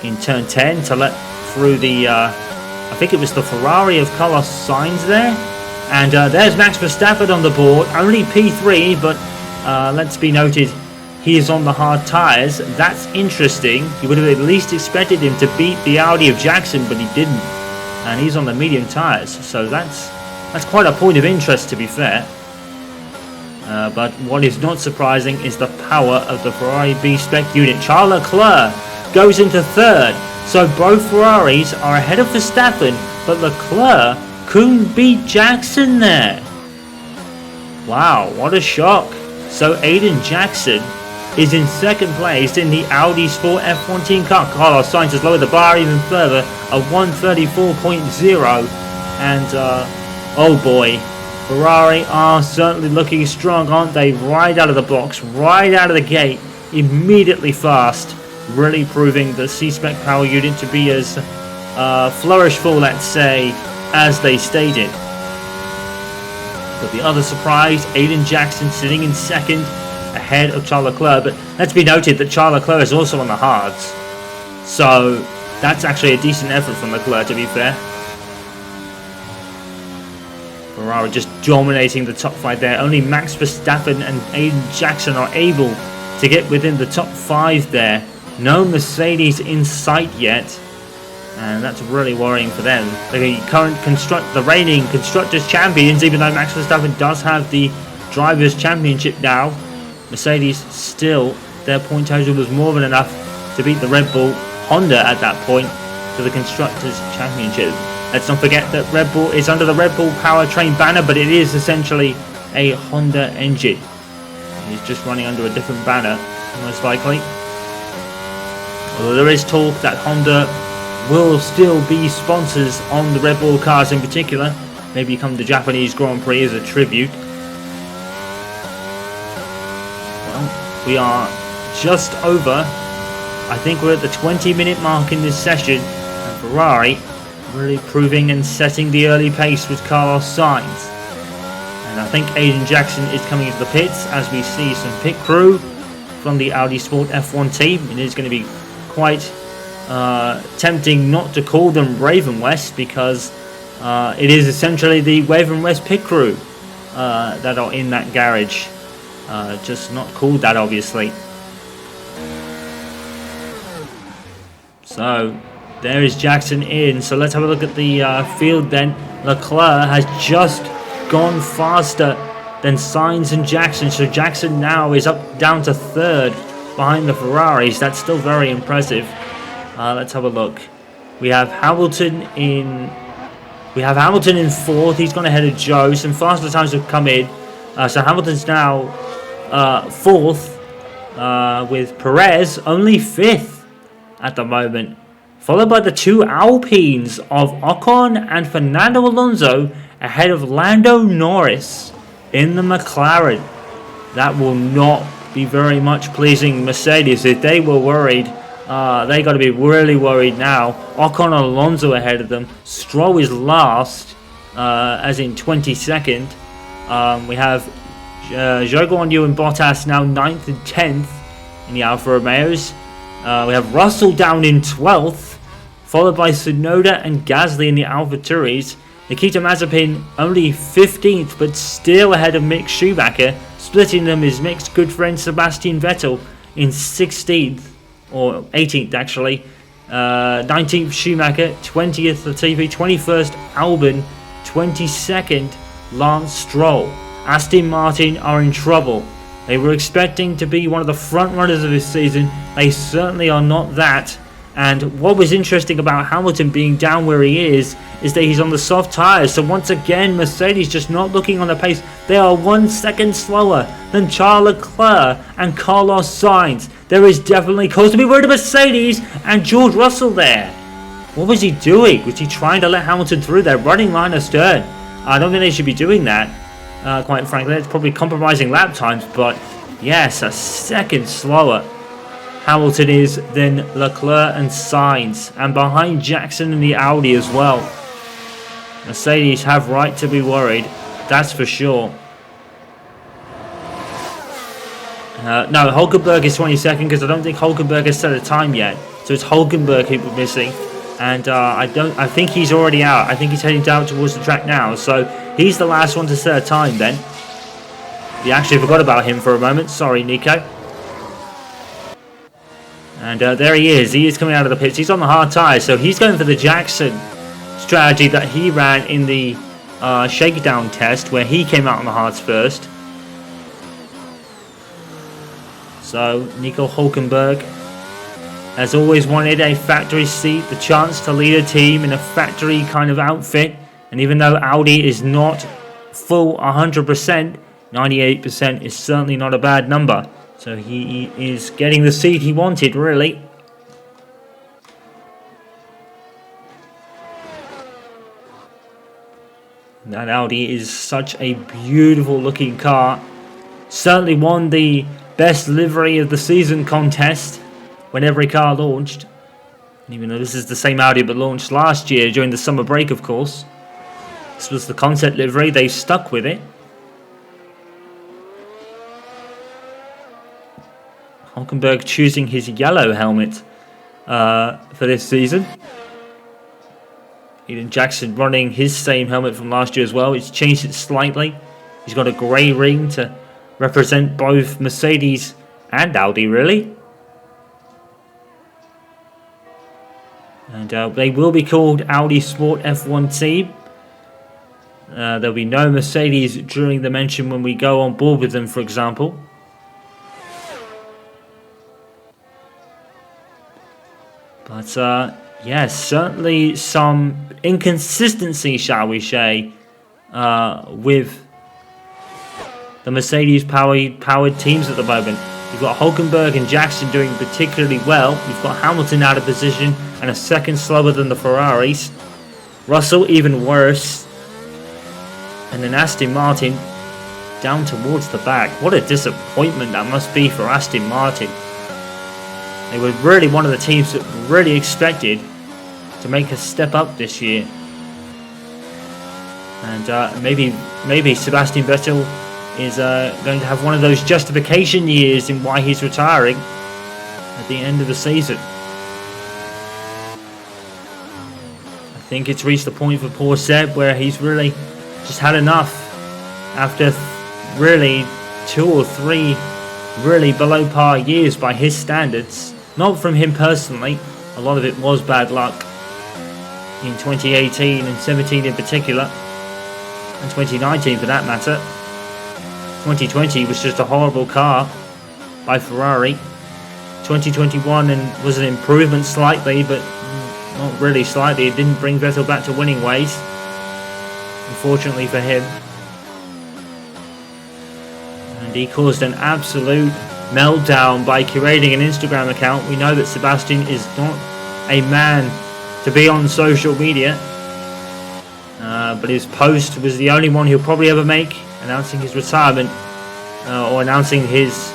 in turn 10 to let through the I think it was the Ferrari of Carlos Sainz there. And there's Max Verstappen on the board, only P3, but let's be noted, he is on the hard tyres. That's interesting. You would have at least expected him to beat the Audi of Jackson, but he didn't. And he's on the medium tyres, so that's quite a point of interest, to be fair. But what is not surprising is the power of the Ferrari B-spec unit. Charles Leclerc goes into third, so both Ferraris are ahead of Verstappen, but Leclerc couldn't beat Jackson there. Wow, what a shock. So Aiden Jackson is in second place in the Audi Sport F1 team car. Carlos Sainz has lowered the bar even further at 134.0. And oh boy, Ferrari are certainly looking strong, aren't they? Right out of the blocks, right out of the gate, immediately fast. Really proving the C-spec power unit to be as flourishful, let's say, as they stated. But the other surprise, Aiden Jackson sitting in second ahead of Charles Leclerc. But let's be noted that Charles Leclerc is also on the hards. So that's actually a decent effort from Leclerc, to be fair. Ferrari just dominating the top 5 there. Only Max Verstappen and Aiden Jackson are able to get within the top 5 there. No Mercedes in sight yet. And that's really worrying for them. The reigning constructors champions, even though Max Verstappen does have the drivers championship now, Mercedes still, their point total was more than enough to beat the Red Bull Honda at that point to the constructors championship. Let's not forget that Red Bull is under the Red Bull powertrain banner, but it is essentially a Honda engine. He's just running under a different banner, most likely. Although there is talk that Honda will still be sponsors on the Red Bull cars in particular. Maybe come the Japanese Grand Prix as a tribute. Well, we are just over. I think we're at the 20-minute mark in this session. And Ferrari really proving and setting the early pace with Carlos Sainz. And I think Aiden Jackson is coming into the pits as we see some pit crew from the Audi Sport F1 team. It is going to be quite tempting not to call them Raven West because it is essentially the Raven West pit crew that are in that garage, just not called that obviously. So there is Jackson in, so let's have a look at the field then. Leclerc has just gone faster than Sainz and Jackson, so Jackson now is down to third behind the Ferraris. That's still very impressive. Let's have a look. We have Hamilton in fourth. He's gone ahead of Joe. Some faster times have come in. So Hamilton's now fourth, with Perez only fifth at the moment, followed by the two Alpines of Ocon and Fernando Alonso ahead of Lando Norris in the McLaren. That will not be very much pleasing Mercedes. If they were worried, they got to be really worried now. Ocon and Alonso ahead of them. Stroll is last, as in 22nd. We have Zhou Guanyu and Bottas now 9th and 10th in the Alfa Romeos. We have Russell down in 12th, followed by Tsunoda and Gasly in the Alfa Tauris. Nikita Mazepin only 15th, but still ahead of Mick Schumacher. Splitting them is Mick's good friend Sebastian Vettel in 16th, or 18th actually, 19th Schumacher, 20th Latifi, 21st Albon, 22nd Lance Stroll. Aston Martin are in trouble. They were expecting to be one of the front runners of this season. They certainly are not that. And what was interesting about Hamilton being down where he is that he's on the soft tyres. So once again, Mercedes just not looking on the pace. They are 1 second slower than Charles Leclerc and Carlos Sainz. There is definitely cause to be worried about Mercedes and George Russell there. What was he doing? Was he trying to let Hamilton through there? Running line astern. I don't think they should be doing that. Quite frankly, it's probably compromising lap times. But yes, a second slower Hamilton is than Leclerc and Sainz, and behind Jackson and the Audi as well. Mercedes have right to be worried, that's for sure. No, Hulkenberg is 22nd because I don't think Hulkenberg has set a time yet. So it's Hulkenberg who we're missing, and I think he's already out. I think he's heading down towards the track now. So he's the last one to set a time then. We actually forgot about him for a moment. Sorry, Nico. And there he is. He is coming out of the pits. He's on the hard tyres, so he's going for the Jackson strategy that he ran in the shakedown test, where he came out on the hards first. So Nico Hulkenberg has always wanted a factory seat, the chance to lead a team in a factory kind of outfit. And even though Audi is not full 100%, 98% is certainly not a bad number. So he is getting the seat he wanted, really. That Audi is such a beautiful looking car. Certainly won the best livery of the season contest when every car launched. And even though this is the same Audi but launched last year during the summer break, of course. This was the concept livery. They stuck with it. Hulkenberg choosing his yellow helmet for this season. Aiden Jackson running his same helmet from last year as well. He's changed it slightly. He's got a grey ring to represent both Mercedes and Audi, really. And they will be called Audi Sport F1 Team. There'll be no Mercedes during the mention when we go on board with them, for example. But yes, certainly some inconsistency, shall we say, with the Mercedes-powered teams at the moment. You've got Hulkenberg and Jackson doing particularly well. You've got Hamilton out of position and a second slower than the Ferraris. Russell even worse. And then Aston Martin down towards the back. What a disappointment that must be for Aston Martin. They were really one of the teams that really expected to make a step up this year. And maybe Sebastian Vettel is going to have one of those justification years in why he's retiring at the end of the season. I think it's reached the point for poor Seb where he's really just had enough after really 2 or 3 really below par years by his standards. Not from him personally, a lot of it was bad luck in 2018 and 17 in particular, and 2019 for that matter. 2020 was just a horrible car by Ferrari. 2021 and was an improvement slightly, but not really slightly. It didn't bring Vettel back to winning ways, unfortunately for him. And he caused an absolute meltdown by curating an Instagram account. We know that Sebastian is not a man to be on social media, but his post was the only one he'll probably ever make, announcing his retirement or announcing this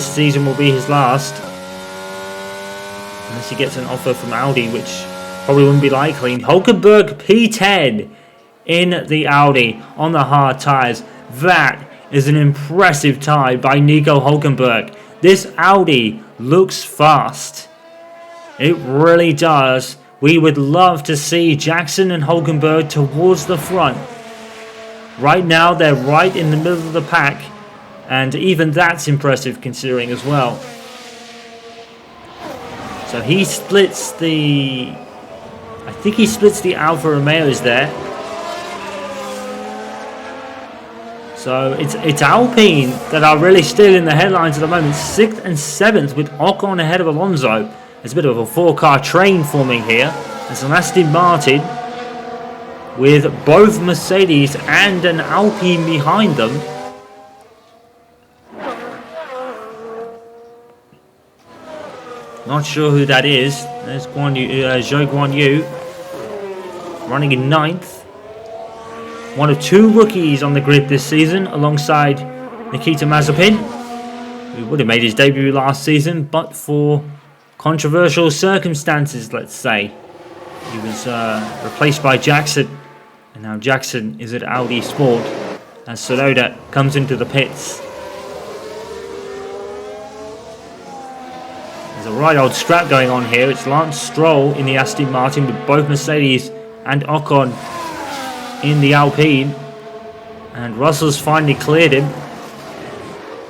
season will be his last, unless he gets an offer from Audi, which probably wouldn't be likely. Hulkenberg P10 in the Audi on the hard tyres. That is an impressive tie by Nico Hulkenberg. This Audi looks fast. It really does. We would love to see Jackson and Hulkenberg towards the front. Right now they're right in the middle of the pack, and even that's impressive considering as well. So he splits the... I think he splits the Alfa Romeos there. So it's Alpine that are really still in the headlines at the moment. 6th and 7th with Ocon ahead of Alonso. There's a bit of a 4-car train forming here. There's an Aston Martin with both Mercedes and an Alpine behind them. Not sure who that is. There's Zhou Guan Yu running in 9th. One of 2 rookies on the grid this season alongside Nikita Mazepin, who would have made his debut last season, but for controversial circumstances, let's say. He was replaced by Jackson, and now Jackson is at Audi Sport as Tsunoda comes into the pits. There's a right old scrap going on here. It's Lance Stroll in the Aston Martin with both Mercedes and Ocon in the Alpine, and Russell's finally cleared him.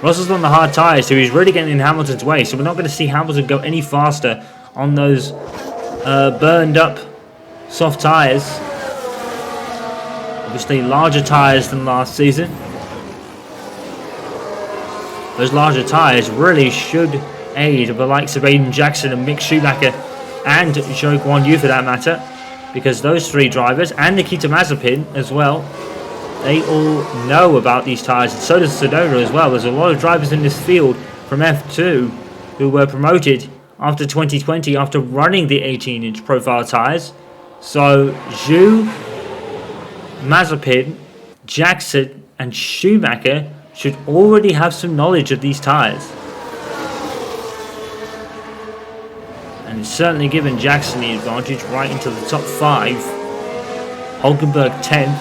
Russell's on the hard tyres, so he's really getting in Hamilton's way, so we're not going to see Hamilton go any faster on those burned up soft tyres. Obviously larger tyres than last season. Those larger tyres really should aid the likes of Aiden Jackson and Mick Schumacher and Zhou Guan Yu for that matter, because those 3 drivers and Nikita Mazepin as well, they all know about these tyres, and so does Tsunoda as well. There's a lot of drivers in this field from F2 who were promoted after 2020 after running the 18-inch profile tyres. So Zhou, Mazepin, Jackson and Schumacher should already have some knowledge of these tyres. And it's certainly given Jackson the advantage right into the top 5. Hulkenberg 10th.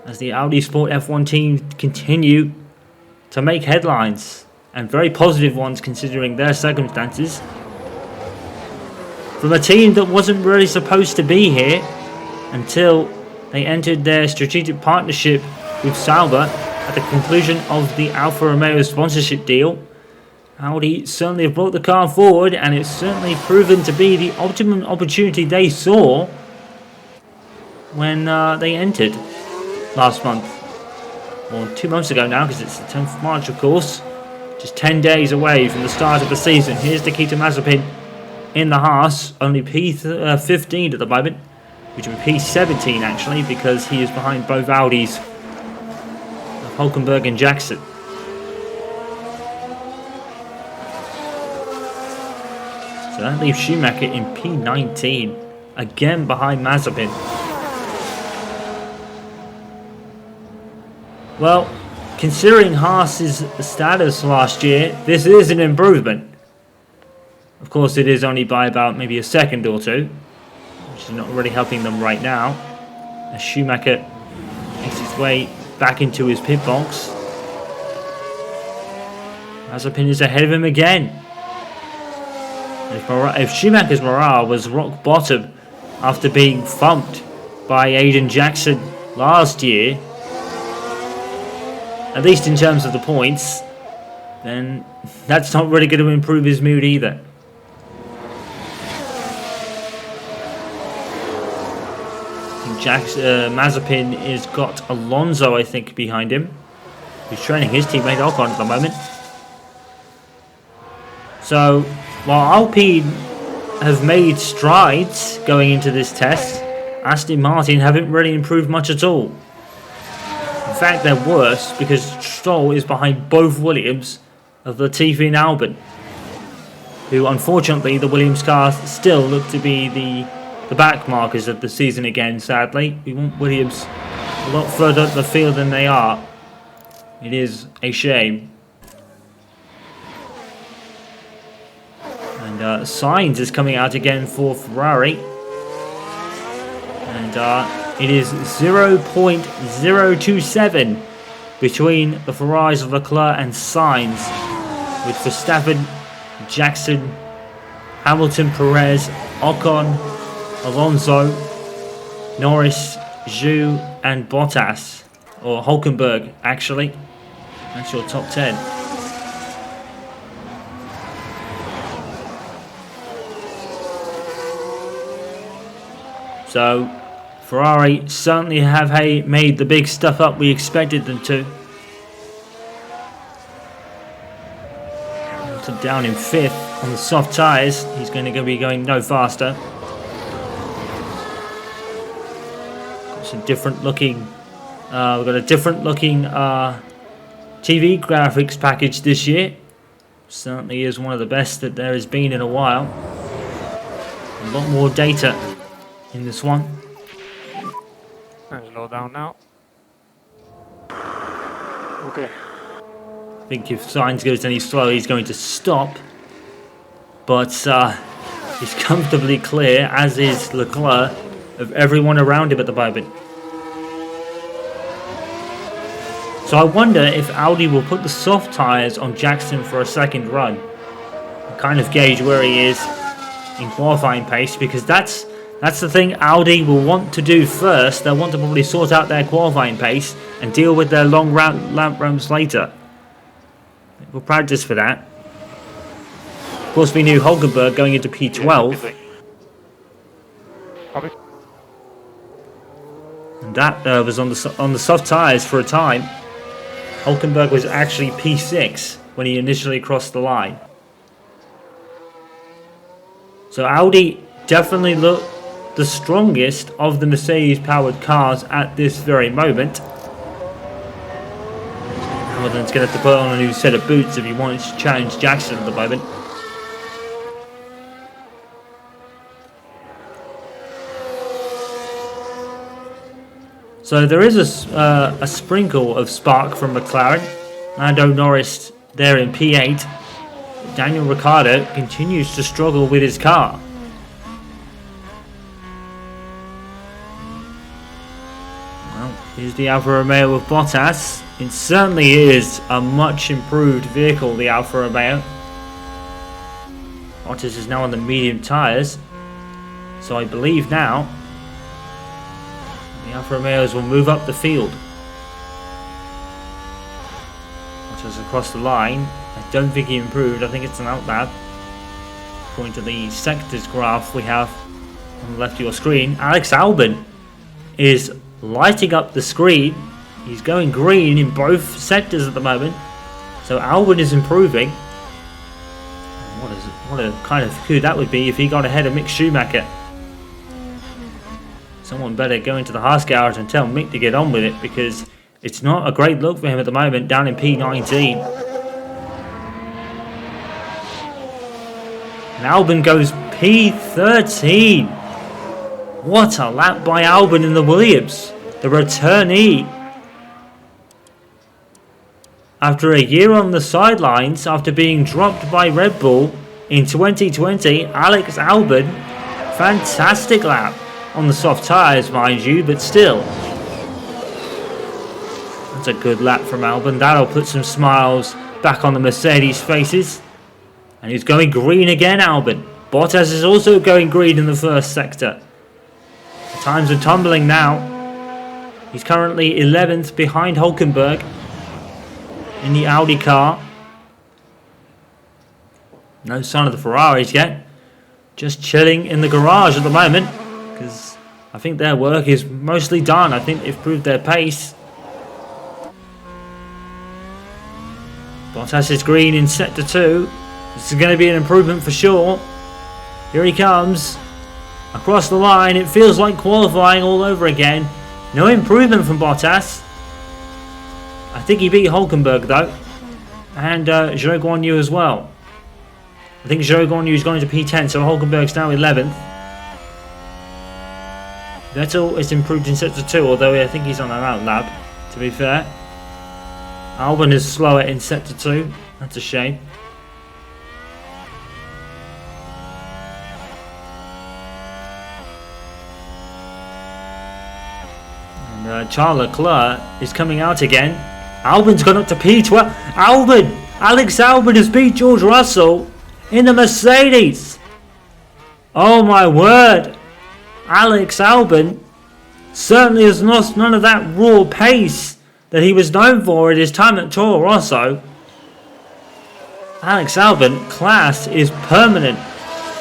As the Audi Sport F1 team continue to make headlines. And very positive ones considering their circumstances. From a team that wasn't really supposed to be here until they entered their strategic partnership with Sauber at the conclusion of the Alfa Romeo sponsorship deal. Audi certainly have brought the car forward, and it's certainly proven to be the optimum opportunity they saw when they entered last month. Or 2 months ago now, because it's the 10th of March, of course. Just 10 days away from the start of the season. Here's Nikita Mazepin in the Haas, only P15 at the moment, which would be P17 actually, because he is behind both Audis of Hulkenberg and Jackson. So that leaves Schumacher in P19, again behind Mazepin. Well, considering Haas's status last year, this is an improvement. Of course, it is only by about maybe a second or two, which is not really helping them right now. As Schumacher makes his way back into his pit box. Mazepin is ahead of him again. If Schumacher's morale was rock bottom after being thumped by Aiden Jackson last year, at least in terms of the points, then that's not really going to improve his mood either. Mazepin has got Alonso, I think, behind him, who's training his teammate Ocon at the moment. So, while Alpine have made strides going into this test, Aston Martin haven't really improved much at all. In fact, they're worse because Stroll is behind both Williams of Latifi and Albon, who unfortunately the Williams cars still look to be the back markers of the season again, sadly. We want Williams a lot further up the field than they are. It is a shame. And Sainz is coming out again for Ferrari. And it is 0.027 between the Ferraris of Leclerc and Sainz, with Verstappen, Jackson, Hamilton, Perez, Ocon, Alonso, Norris, Zhou and Bottas, or Hulkenberg actually. That's your top 10. So Ferrari certainly have made the big stuff up we expected them to. So down in 5th on the soft tyres. He's going to be going no faster. Got some different looking. We've got a different looking TV graphics package this year. Certainly is one of the best that there has been in a while. A lot more data in this one. And slow down now. Okay. I think if Sainz goes any slower, he's going to stop. But he's comfortably clear, as is Leclerc, of everyone around him at the moment. So I wonder if Audi will put the soft tyres on Jackson for a second run. Kind of gauge where he is in qualifying pace, because that's the thing Audi will want to do first. They'll want to probably sort out their qualifying pace and deal with their long lap runs later. We'll practice for that. Of course, we knew Hulkenberg going into P12. And that was on the soft tyres for a time. Hulkenberg was actually P6 when he initially crossed the line. So Audi definitely look the strongest of the Mercedes-powered cars at this very moment. Hamilton's going to have to put on a new set of boots if he wants to challenge Jackson at the moment. So there is a sprinkle of spark from McLaren. Lando Norris there in P8. Daniel Ricciardo continues to struggle with his car. Well, here's the Alfa Romeo with Bottas. It certainly is a much improved vehicle, the Alfa Romeo. Bottas is now on the medium tyres. So I believe now the Alfa Romeos will move up the field. Bottas across the line. I don't think he improved. I think it's an outlap. According to the sectors graph we have on the left of your screen, Alex Albon is lighting up the screen. He's going green in both sectors at the moment. So Albon is improving. What a kind of coup that would be if he got ahead of Mick Schumacher. Someone better go into the Haas garage and tell Mick to get on with it, because it's not a great look for him at the moment, down in P19. And Albon goes P13. What a lap by Albon in the Williams. The returnee. After a year on the sidelines, after being dropped by Red Bull in 2020, Alex Albon, fantastic lap. On the soft tyres, mind you, but still. That's a good lap from Albon. That'll put some smiles back on the Mercedes faces. And he's going green again, Albon. Bottas is also going green in the first sector. The times are tumbling now. He's currently 11th behind Hulkenberg in the Audi car. No sign of the Ferraris yet. Just chilling in the garage at the moment, because I think their work is mostly done. I think they've proved their pace. Bottas is green in sector 2. This is going to be an improvement for sure. Here he comes. Across the line. It feels like qualifying all over again. No improvement from Bottas. I think he beat Hulkenberg though. And Zhou Guanyu as well. I think Zhou Guanyu is going to P10, so Hulkenberg's now 11th. Vettel is improved in sector 2, although I think he's on an outlap, to be fair. Albon is slower in sector 2. That's a shame. And Charles Leclerc is coming out again. Albon's gone up to P12. Alex Albon has beat George Russell in the Mercedes. Oh my word. Alex Albon certainly has lost none of that raw pace that he was known for at his time at Toro Rosso. Alex Albon, class is permanent.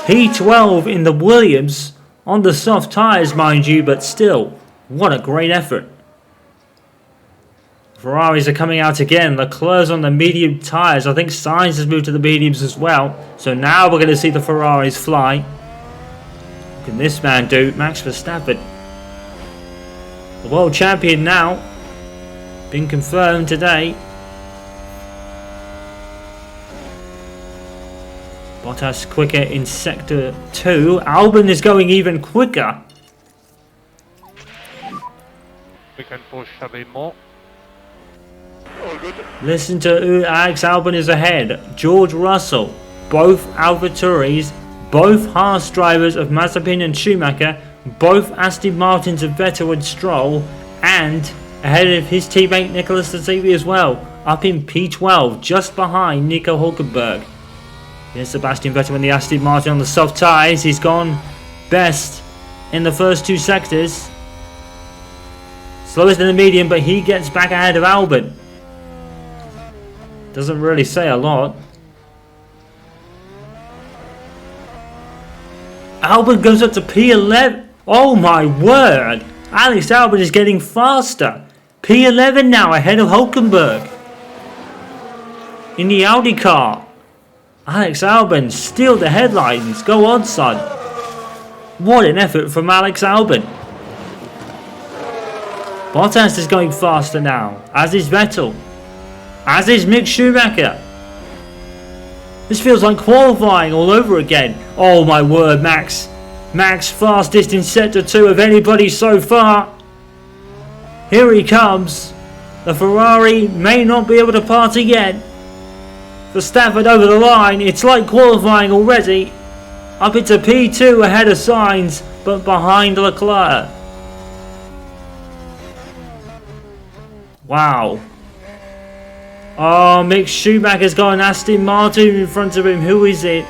P12 in the Williams. On the soft tyres, mind you, but still, what a great effort. Ferraris are coming out again. Leclerc's on the medium tyres. I think Sainz has moved to the mediums as well. So now we're going to see the Ferraris fly. What can this man do? Max Verstappen. The world champion now. Been confirmed today. Bottas quicker in sector 2. Albon is going even quicker. We can push a bit more. Listen to who Alex Albon is ahead. George Russell, both AlphaTauris, both Haas drivers of Mazepin and Schumacher, both Aston Martins of Vettel and Stroll, and ahead of his teammate Nicolas Latifi as well, up in P12, just behind Nico Hulkenberg. Here's Sebastian Vettel in the Aston Martin on the soft tyres. He's gone best in the first 2 sectors. Slowest in the medium, but he gets back ahead of Albon. Doesn't really say a lot. Albon goes up to P11. Oh my word! Alex Albon is getting faster. P11 now ahead of Hulkenberg. In the Audi car. Alex Albon steal the headlines. Go on, son. What an effort from Alex Albon. Bottas is going faster now, as is Vettel. As is Mick Schumacher. This feels like qualifying all over again. Oh my word, Max. Max fastest in sector 2 of anybody so far. Here he comes. The Ferrari may not be able to party yet. Verstappen over the line. It's like qualifying already. Up into P2 ahead of Sainz, but behind Leclerc. Wow. Oh, Mick Schumacher's got an Aston Martin in front of him. Who is it?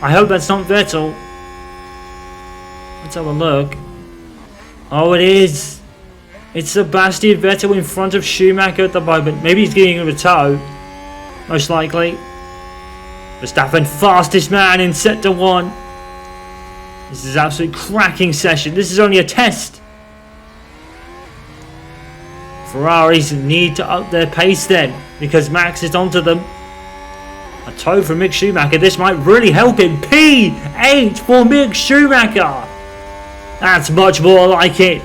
I hope that's not Vettel. Let's have a look. Oh, it is. It's Sebastian Vettel in front of Schumacher at the moment. Maybe he's giving him a tow. Most likely. Verstappen, fastest man in sector 1. This is an absolute cracking session. This is only a test. Ferraris need to up their pace then, because Max is onto them. A tow from Mick Schumacher. This might really help him. P8 for Mick Schumacher. That's much more like it.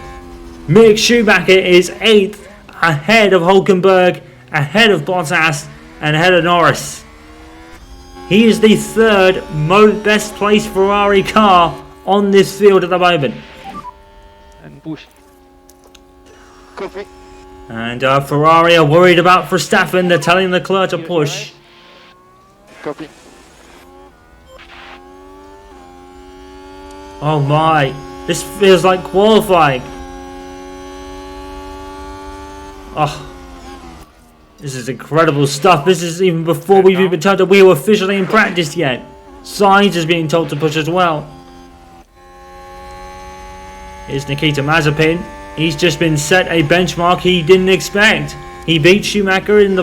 Mick Schumacher is 8th, ahead of Hulkenberg, ahead of Bottas, and ahead of Norris. He is the 3rd best placed Ferrari car on this field at the moment. And push. Copy. And Ferrari are worried about Verstappen. They're telling Leclerc to push. Copy. Oh my. This feels like qualifying. Oh. This is incredible stuff. This is even before we've even told that we were officially in practice yet. Sainz is being told to push as well. Here's Nikita Mazepin. He's just been set a benchmark he didn't expect. He beat Schumacher in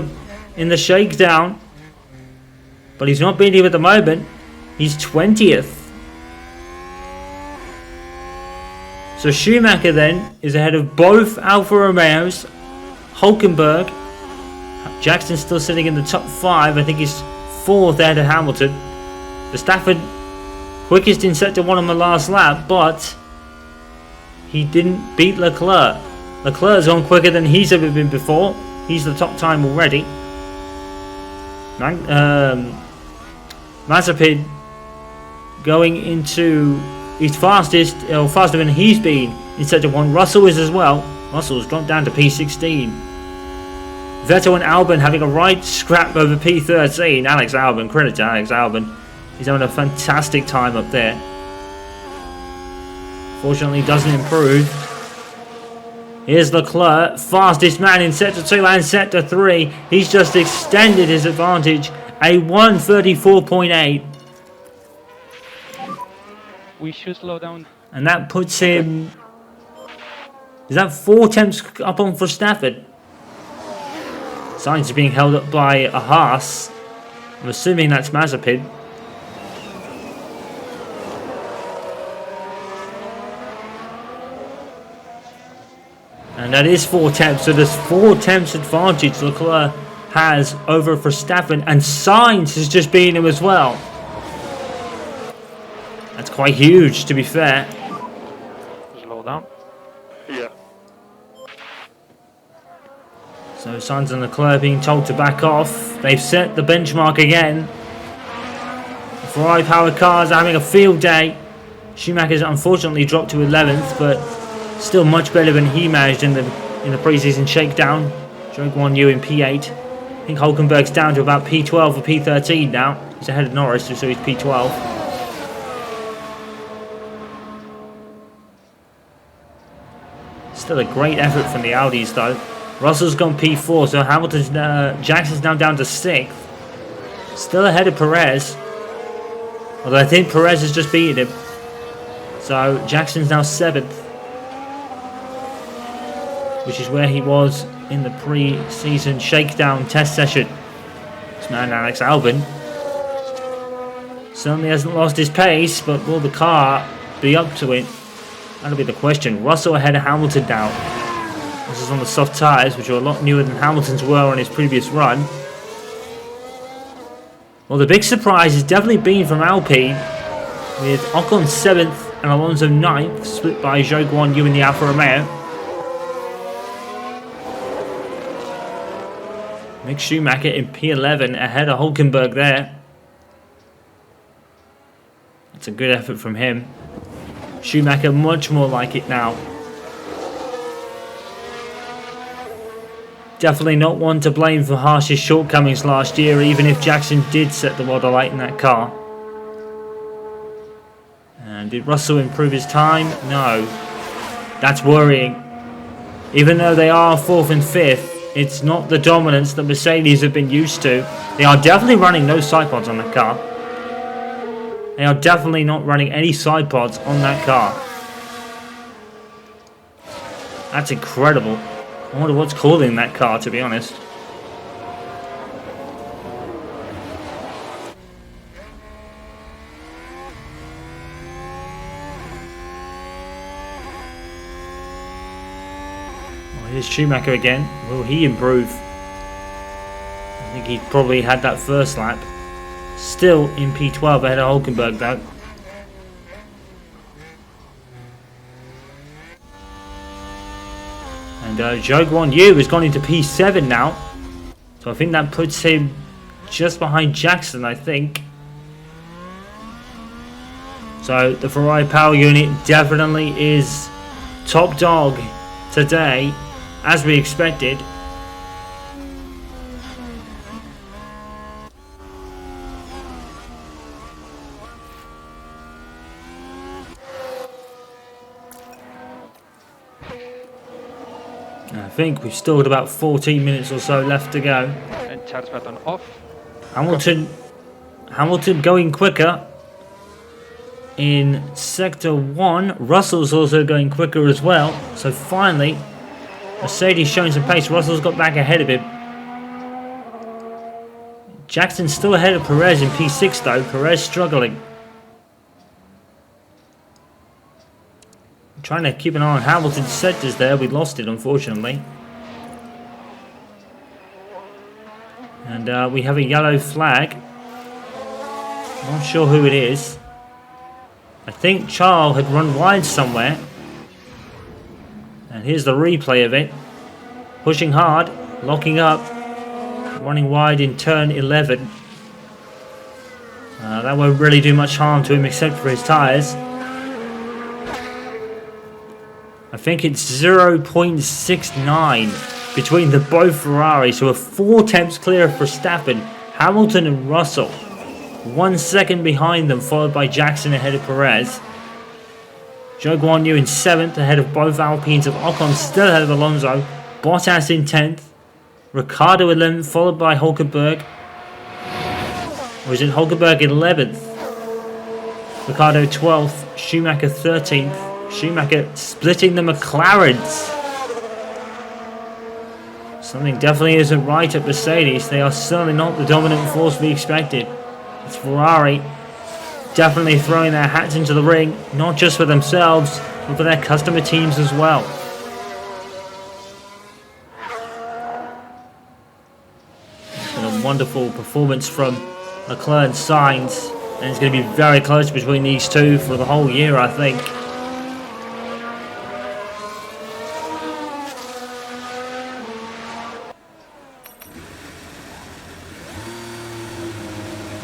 the shakedown, but he's not beating him at the moment. He's 20th. So Schumacher then is ahead of both Alfa Romeos, Hulkenberg. Jackson's still sitting in the top 5. I think he's 4th ahead of Hamilton. Verstappen quickest in sector 1 on the last lap, but he didn't beat Leclerc. Leclerc's on quicker than he's ever been before. He's the top time already. Mazepin going into his fastest, or faster than he's been in sector 1. Russell is as well. Russell's dropped down to P16. Vettel and Albon having a right scrap over P13. Alex Albon, credit to Alex Albon. He's having a fantastic time up there. Fortunately, doesn't improve. Here's Leclerc, fastest man in sector 2 and sector 3. He's just extended his advantage. A 1:34.8. We should slow down. And that puts him... Is that 4 attempts up on Verstappen? Sainz is being held up by a Haas. I'm assuming that's Mazepin. And that is 4 tenths, so there's 4 tenths advantage Leclerc has over Verstappen, and Sainz has just beaten him as well. That's quite huge, to be fair. Slow down. Yeah. So Sainz and Leclerc being told to back off. They've set the benchmark again. The Ferrari powered cars are having a field day. Schumacher's unfortunately dropped to 11th, but still much better than he managed in the pre-season shakedown. Zhou Guanyu in P8. I think Hulkenberg's down to about P12 or P13 now. He's ahead of Norris, so he's P12. Still a great effort from the Audis though. Russell's gone P4, so Jackson's now down to 6th. Still ahead of Perez. Although I think Perez has just beaten him. So Jackson's now 7th. Which is where he was in the pre-season shakedown test session. This man Alex Albon certainly hasn't lost his pace, but will the car be up to it? That'll be the question. Russell ahead of Hamilton now. This is on the soft tyres, which are a lot newer than Hamilton's were on his previous run. Well, the big surprise has definitely been from Alpine, with Ocon 7th and Alonso 9th, split by Zhou Guanyu in the Alfa Romeo. Mick Schumacher in P11 ahead of Hulkenberg there. It's a good effort from him. Schumacher much more like it now. Definitely not one to blame for Haas's shortcomings last year, even if Jackson did set the world alight in that car. And did Russell improve his time? No. That's worrying. Even though they are 4th and 5th, it's not the dominance that Mercedes have been used to. They are definitely running no side pods on that car. They are definitely not running any side pods on that car. That's incredible. I wonder what's causing that car, to be honest. Well, here's Schumacher again. Will he improve? I think he probably had that first lap. Still in P12 ahead of Hulkenberg though. And Zhou Guanyu has gone into P7 now. So I think that puts him just behind Jackson, I think. So the Ferrari power unit definitely is top dog today, as we expected. I think we've still got about 14 minutes or so left to go. And charge button off. Hamilton going quicker in sector 1. Russell's also going quicker as well. So finally, Mercedes showing some pace. Russell's got back ahead of him. Jackson's still ahead of Perez in P6 though. Perez struggling. Trying to keep an eye on Hamilton's sectors there. We lost it, unfortunately. And we have a yellow flag. Not sure who it is. I think Charles had run wide somewhere. And here's the replay of it. Pushing hard, locking up, running wide in turn 11. That won't really do much harm to him except for his tyres. I think it's 0.69 between the both Ferraris, who are 4 tenths clear of Verstappen, Hamilton and Russell. 1 second behind them, followed by Jackson ahead of Perez. Zhou Guanyu in 7th, ahead of both Alpines, of Ocon still ahead of Alonso. Bottas in 10th. Ricciardo 11th, followed by Hulkenberg. Or is it Hulkenberg 11th? Ricciardo 12th, Schumacher 13th. Schumacher splitting the McLarens. Something definitely isn't right at Mercedes. They are certainly not the dominant force we expected. It's Ferrari definitely throwing their hats into the ring, not just for themselves, but for their customer teams as well. wonderful performance from Leclerc and Sainz, and it's going to be very close between these two for the whole year, I think.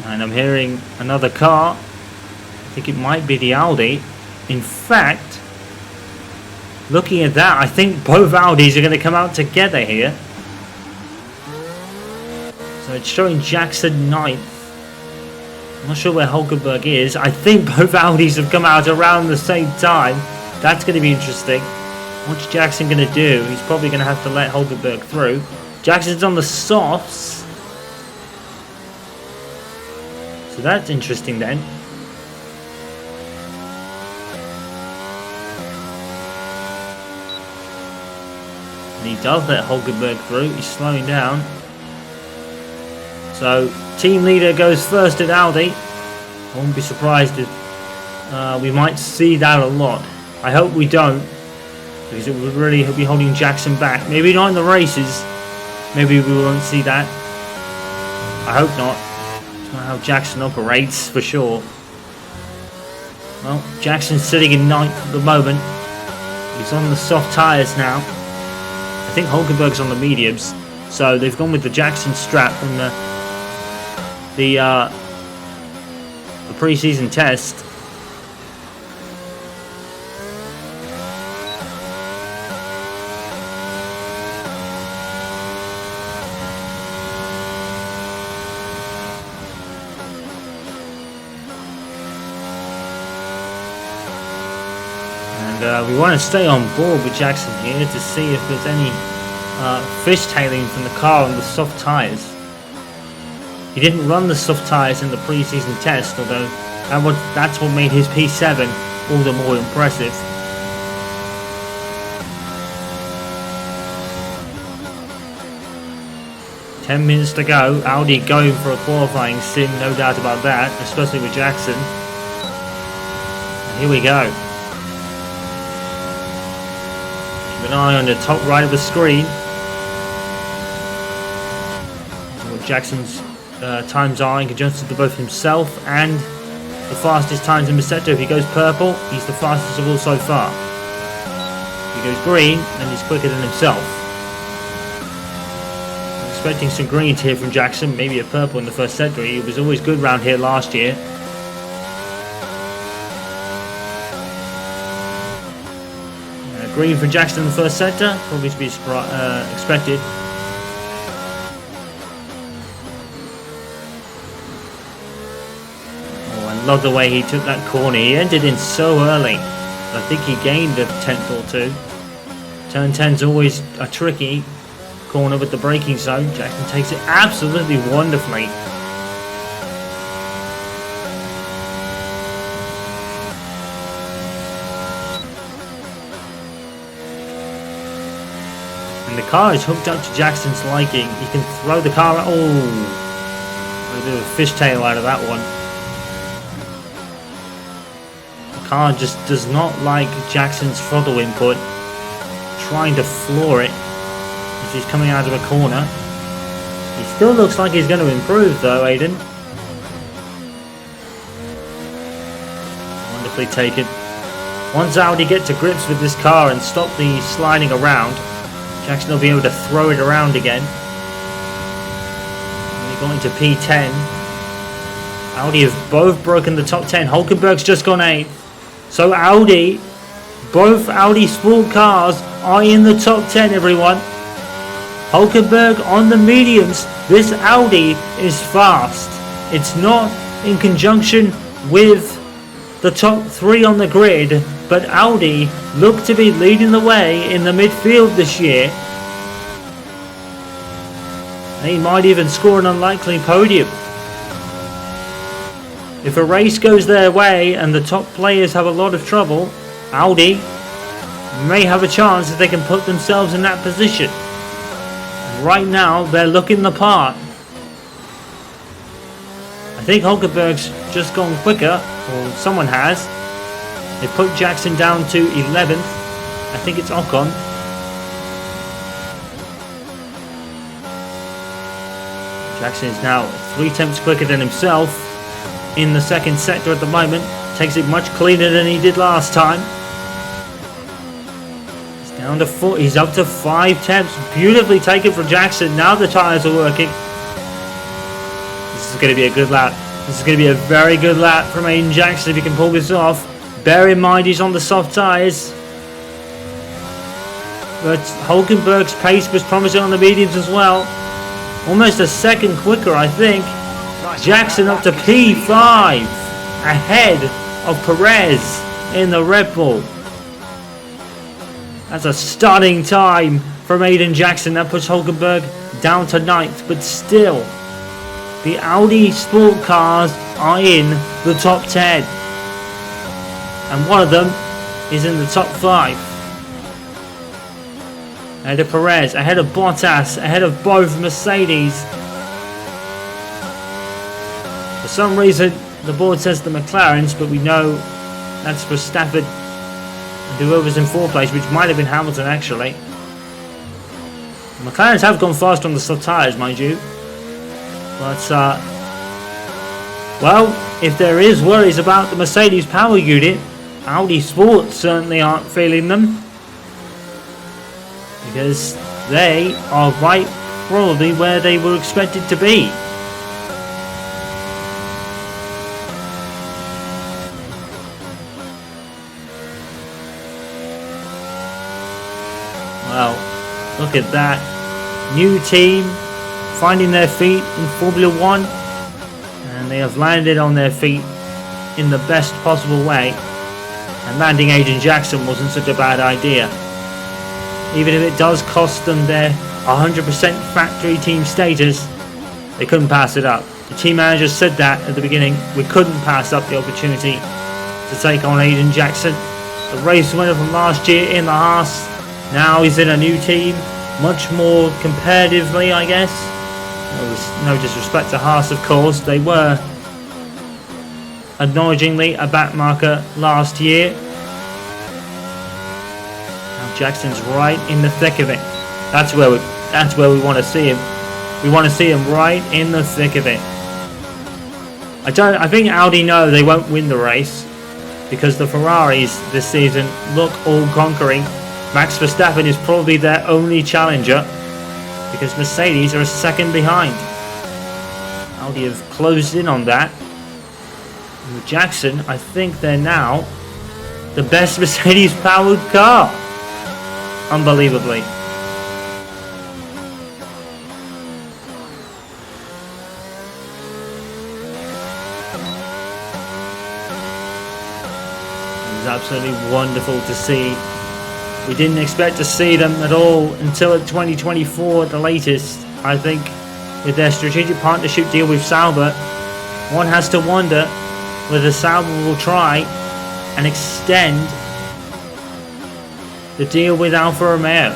And I'm hearing another car. I think it might be the Audi. In fact, looking at that, I think both Audis are going to come out together here. So it's showing Jackson 9th. I'm not sure where Hulkenberg is. I think both Audis have come out around the same time. That's going to be interesting. What's Jackson going to do? He's probably going to have to let Hulkenberg through. Jackson's on the softs. So that's interesting then. And he does let Hulkenberg through. He's slowing down. So team leader goes first at Audi. I won't be surprised if we might see that a lot. I hope we don't, because it would really be holding Jackson back. Maybe not in the races. Maybe we won't see that. I hope not. It's not how Jackson operates, for sure. Well, Jackson's sitting in 9th at the moment. He's on the soft tyres now. I think Hulkenberg's on the mediums. So they've gone with the Jackson strap from the pre-season test. And we want to stay on board with Jackson here to see if there's any fishtailing from the car on the soft tyres. He didn't run the soft tyres in the pre-season test, although that's what made his P7 all the more impressive. Ten minutes to go. Audi going for a qualifying sim, no doubt about that, especially with Jackson. And here we go. Keep an eye on the top right of the screen. What Jackson's times are in conjunction to both himself and the fastest times in the sector. If he goes purple, he's the fastest of all so far. If he goes green, then he's quicker than himself. I'm expecting some greens here from Jackson, maybe a purple in the first sector. He was always good round here last year. Green from Jackson in the first sector, probably to be expected. Love the way he took that corner. He entered in so early. I think he gained a tenth or two. Turn 10's always a tricky corner with the braking zone. Jackson takes it absolutely wonderfully. And the car is hooked up to Jackson's liking. He can throw the car out. Oh, a bit of a fishtail out of that one. Car just does not like Jackson's throttle input, trying to floor it as he's coming out of a corner. He still looks like he's going to improve though, Aiden. Wonderfully taken. Once Audi get to grips with this car and stop the sliding around, Jackson will be able to throw it around again. And we got into P10. Audi have both broken the top 10. Hulkenberg's just gone 8th. So Audi, both Audi sport cars are in the top 10, everyone. Hulkenberg on the mediums. This Audi is fast. It's not in conjunction with the top 3 on the grid, but Audi look to be leading the way in the midfield this year. They might even score an unlikely podium. If a race goes their way and the top players have a lot of trouble, Audi may have a chance if they can put themselves in that position. Right now, they're looking the part. I think Hulkenberg's just gone quicker, or someone has. They put Jackson down to 11th. I think it's Ocon. Jackson is now 3 tenths quicker than himself in the second sector at the moment. Takes it much cleaner than he did last time. He's down to 4. He's up to 5 tenths. Beautifully taken from Jackson. Now the tyres are working. This is going to be a good lap. This is going to be a very good lap from Aiden Jackson if he can pull this off. Bear in mind he's on the soft tyres. But Hulkenberg's pace was promising on the mediums as well. Almost a second quicker, I think. Jackson up to P5. Ahead of Perez in the Red Bull. That's a stunning time from Aiden Jackson. That puts Hulkenberg down to 9th. But still, the Audi sport cars are in the top 10. And one of them is in the top 5. Ahead of Perez, ahead of Bottas, ahead of both Mercedes. For some reason, the board says the McLarens, but we know that's Verstappen and whoever's in 4th place, which might have been Hamilton actually. The McLarens have gone fast on the soft tyres, mind you. But, well, if there is worries about the Mercedes power unit, Audi Sports certainly aren't feeling them. Because they are right probably where they were expected to be. Well, look at that. New team finding their feet in Formula 1. And they have landed on their feet in the best possible way. And landing Aiden Jackson wasn't such a bad idea. Even if it does cost them their 100% factory team status, they couldn't pass it up. The team manager said that at the beginning. We couldn't pass up the opportunity to take on Aiden Jackson. The race winner from last year in the Haas. Now he's in a new team. Much more competitively, I guess. No disrespect to Haas, of course. They were acknowledgingly a backmarker last year. Jackson's right in the thick of it. That's where we want to see him. We want to see him right in the thick of it. I think Audi know they won't win the race because the Ferraris this season look all conquering. Max Verstappen is probably their only challenger because Mercedes are a second behind. Audi have closed in on that. And with Jackson, I think they're now the best Mercedes powered car. Unbelievably. It was absolutely wonderful to see. We didn't expect to see them at all until at 2024 at the latest. I think with their strategic partnership deal with Sauber, one has to wonder whether Sauber will try and extend the deal with Alfa Romeo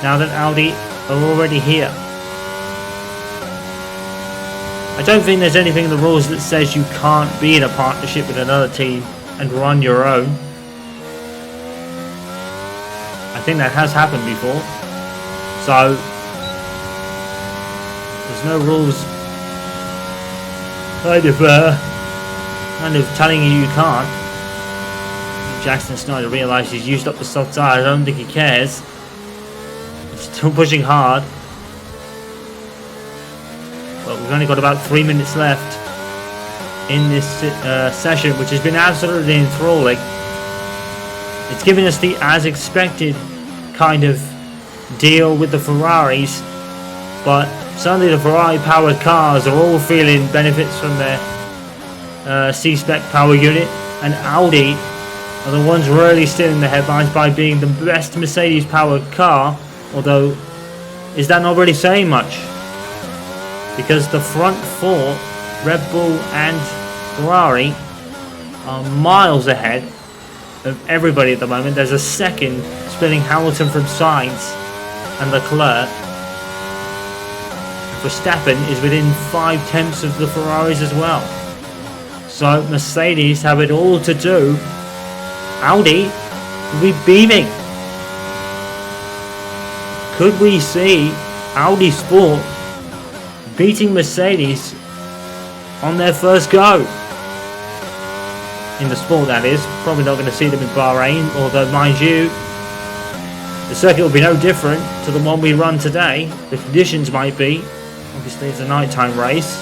now that Audi are already here. I don't think there's anything in the rules that says you can't be in a partnership with another team and run your own. I think that has happened before. So there's no rules kind of telling you can't. Jackson's starting to realise he's used up the soft tyre. I don't think he cares. He's still pushing hard. Well, we've only got about 3 minutes left in this session, which has been absolutely enthralling. It's given us the as expected kind of deal with the Ferraris, but certainly the Ferrari powered cars are all feeling benefits from their C-spec power unit, and Audi are the ones really stealing the headlines by being the best Mercedes powered car. Although, is that not really saying much? Because the front four, Red Bull and Ferrari, are miles ahead of everybody at the moment. There's a second splitting Hamilton from Sainz and Leclerc. Verstappen is within 5 tenths of the Ferraris as well. So Mercedes have it all to do. Audi will be beaming. Could we see Audi Sport beating Mercedes on their first go. In the sport, that is. Probably not going to see them in Bahrain, although, mind you, the circuit will be no different to the one we run today. The conditions might be. Obviously, it's a nighttime race.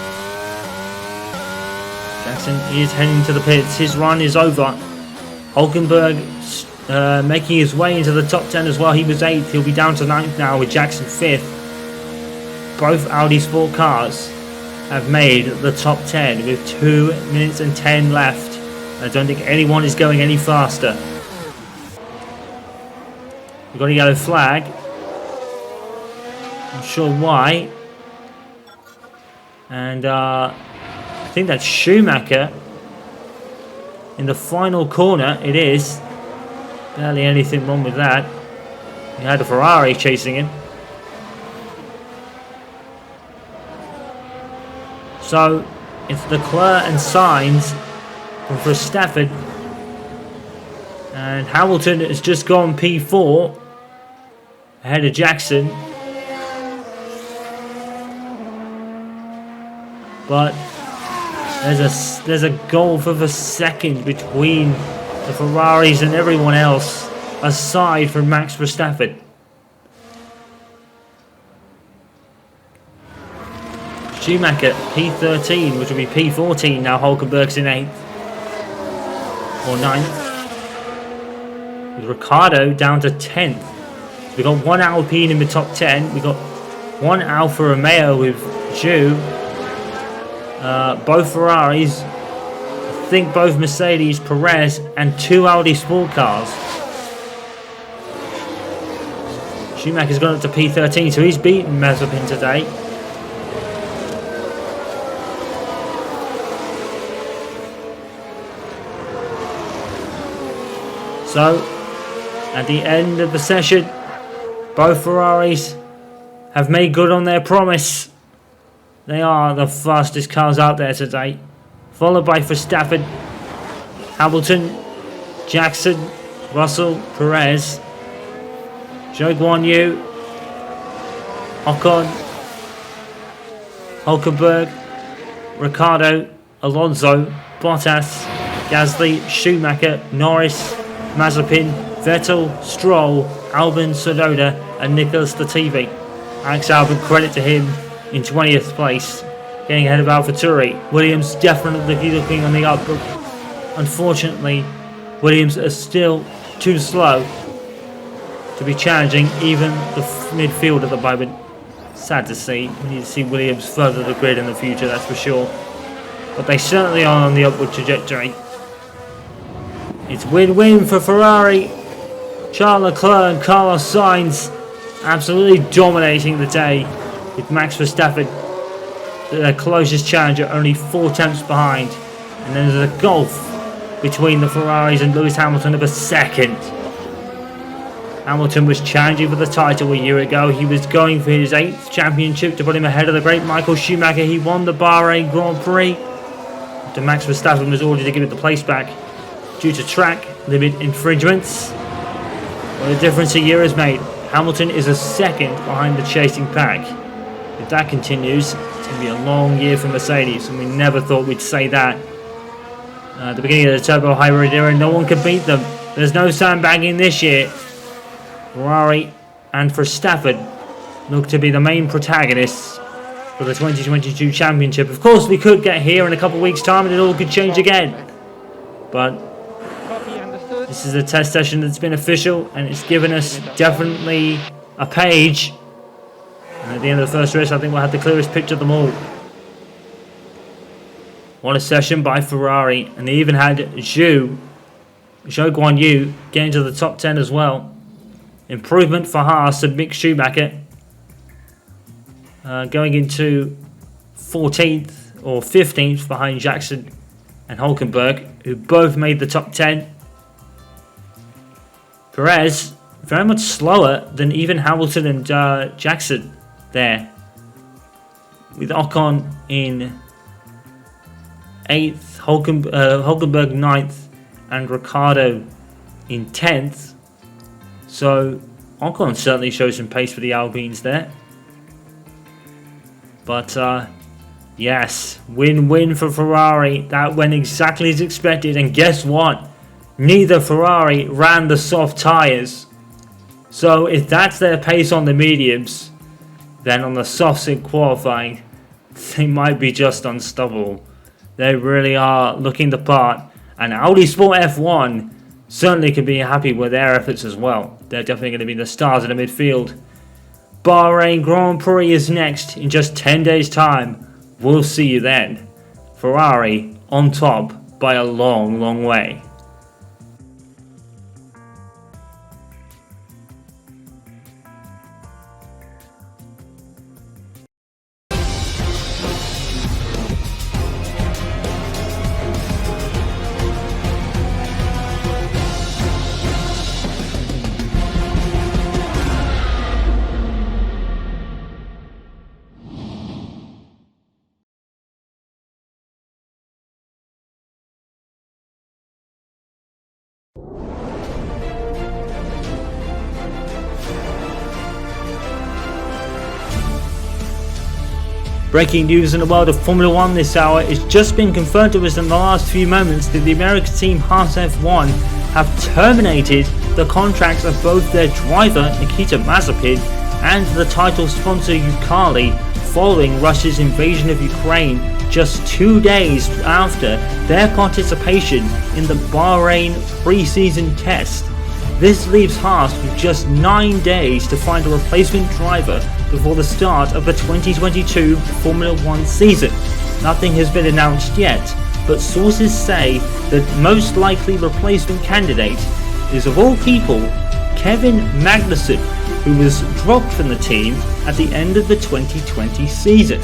Jackson is heading to the pits. His run is over. Hulkenberg making his way into the top 10 as well. He was 8th. He'll be down to 9th now with Jackson 5th. Both Audi sport cars have made the top 10 with 2 minutes and 10 left. I don't think anyone is going any faster. We've got a yellow flag. Not sure why. And I think that's Schumacher in the final corner. It is. Barely anything wrong with that. He had a Ferrari chasing him. So it's Leclerc and Sainz from Verstappen. And Hamilton has just gone P4 ahead of Jackson. But there's a gulf of a second between the Ferraris and everyone else aside from Max Verstappen. Schumacher P13, which will be P14 now. Hulkenberg's in 8th or 9th. With Ricciardo down to 10th. We've got one Alpine in the top 10. We've got one Alfa Romeo with Zhou. Both Ferraris. I think both Mercedes, Perez, and 2 Audi sport cars. Schumacher's gone up to P13, so he's beaten Mazepin today. So, at the end of the session, both Ferraris have made good on their promise. They are the fastest cars out there today. Followed by Verstappen, Hamilton, Jackson, Russell, Perez, Zhou Guan Yu, Ocon, Hulkenberg, Ricciardo, Alonso, Bottas, Gasly, Schumacher, Norris, Mazepin, Vettel, Stroll, Albon, Tsunoda, and Nicholas Latifi. Alex Albon, credit to him, in 20th place, getting ahead of AlphaTauri. Williams definitely looking on the up, but unfortunately, Williams are still too slow to be challenging even the midfield at the moment. Sad to see. We need to see Williams further the grid in the future, that's for sure. But they certainly are on the upward trajectory. It's win-win for Ferrari. Charles Leclerc and Carlos Sainz absolutely dominating the day, with Max Verstappen, their closest challenger, only 4 tenths behind. And then there's a gulf between the Ferraris and Lewis Hamilton of a second. Hamilton was challenging for the title a year ago. He was going for his 8th championship to put him ahead of the great Michael Schumacher. He won the Bahrain Grand Prix after Max Verstappen was ordered to give it the place back due to track limit infringements. What a difference a year has made. Hamilton is a second behind the chasing pack. If that continues, it's going to be a long year for Mercedes, and we never thought we'd say that. At the beginning of the turbo hybrid era, no one could beat them. There's no sandbagging this year. Ferrari and Verstappen look to be the main protagonists for the 2022 championship. Of course, we could get here in a couple of weeks' time and it all could change again. But this is a test session that's been official, and it's given us definitely a page. And at the end of the first race, I think we'll have the clearest picture of them all. What a session by Ferrari. And they even had Zhou Guan Yu get into the top 10 as well. Improvement for Haas and Mick Schumacher. Going into 14th or 15th behind Jackson and Hulkenberg, who both made the top 10. Perez, very much slower than even Hamilton and Jackson there. With Ocon in 8th, Hulkenberg 9th, and Ricciardo in 10th. So Ocon certainly shows some pace for the Alpines there. But yes, win-win for Ferrari. That went exactly as expected, and guess what? Neither Ferrari ran the soft tyres. So if that's their pace on the mediums, then on the softs in qualifying, they might be just unstoppable. They really are looking the part, and Audi Sport F1 certainly can be happy with their efforts as well. They're definitely going to be the stars in the midfield. Bahrain Grand Prix is next in just 10 days time. We'll see you then. Ferrari on top by a long way. Breaking news in the world of Formula 1 this hour. It's just been confirmed to us in the last few moments that the American team Haas F1 have terminated the contracts of both their driver Nikita Mazepin and the title sponsor Yukali following Russia's invasion of Ukraine just 2 days after their participation in the Bahrain pre-season test. This leaves Haas with just 9 days to find a replacement driver before the start of the 2022 Formula 1 season. Nothing has been announced yet, but sources say that most likely replacement candidate is, of all people, Kevin Magnussen, who was dropped from the team at the end of the 2020 season.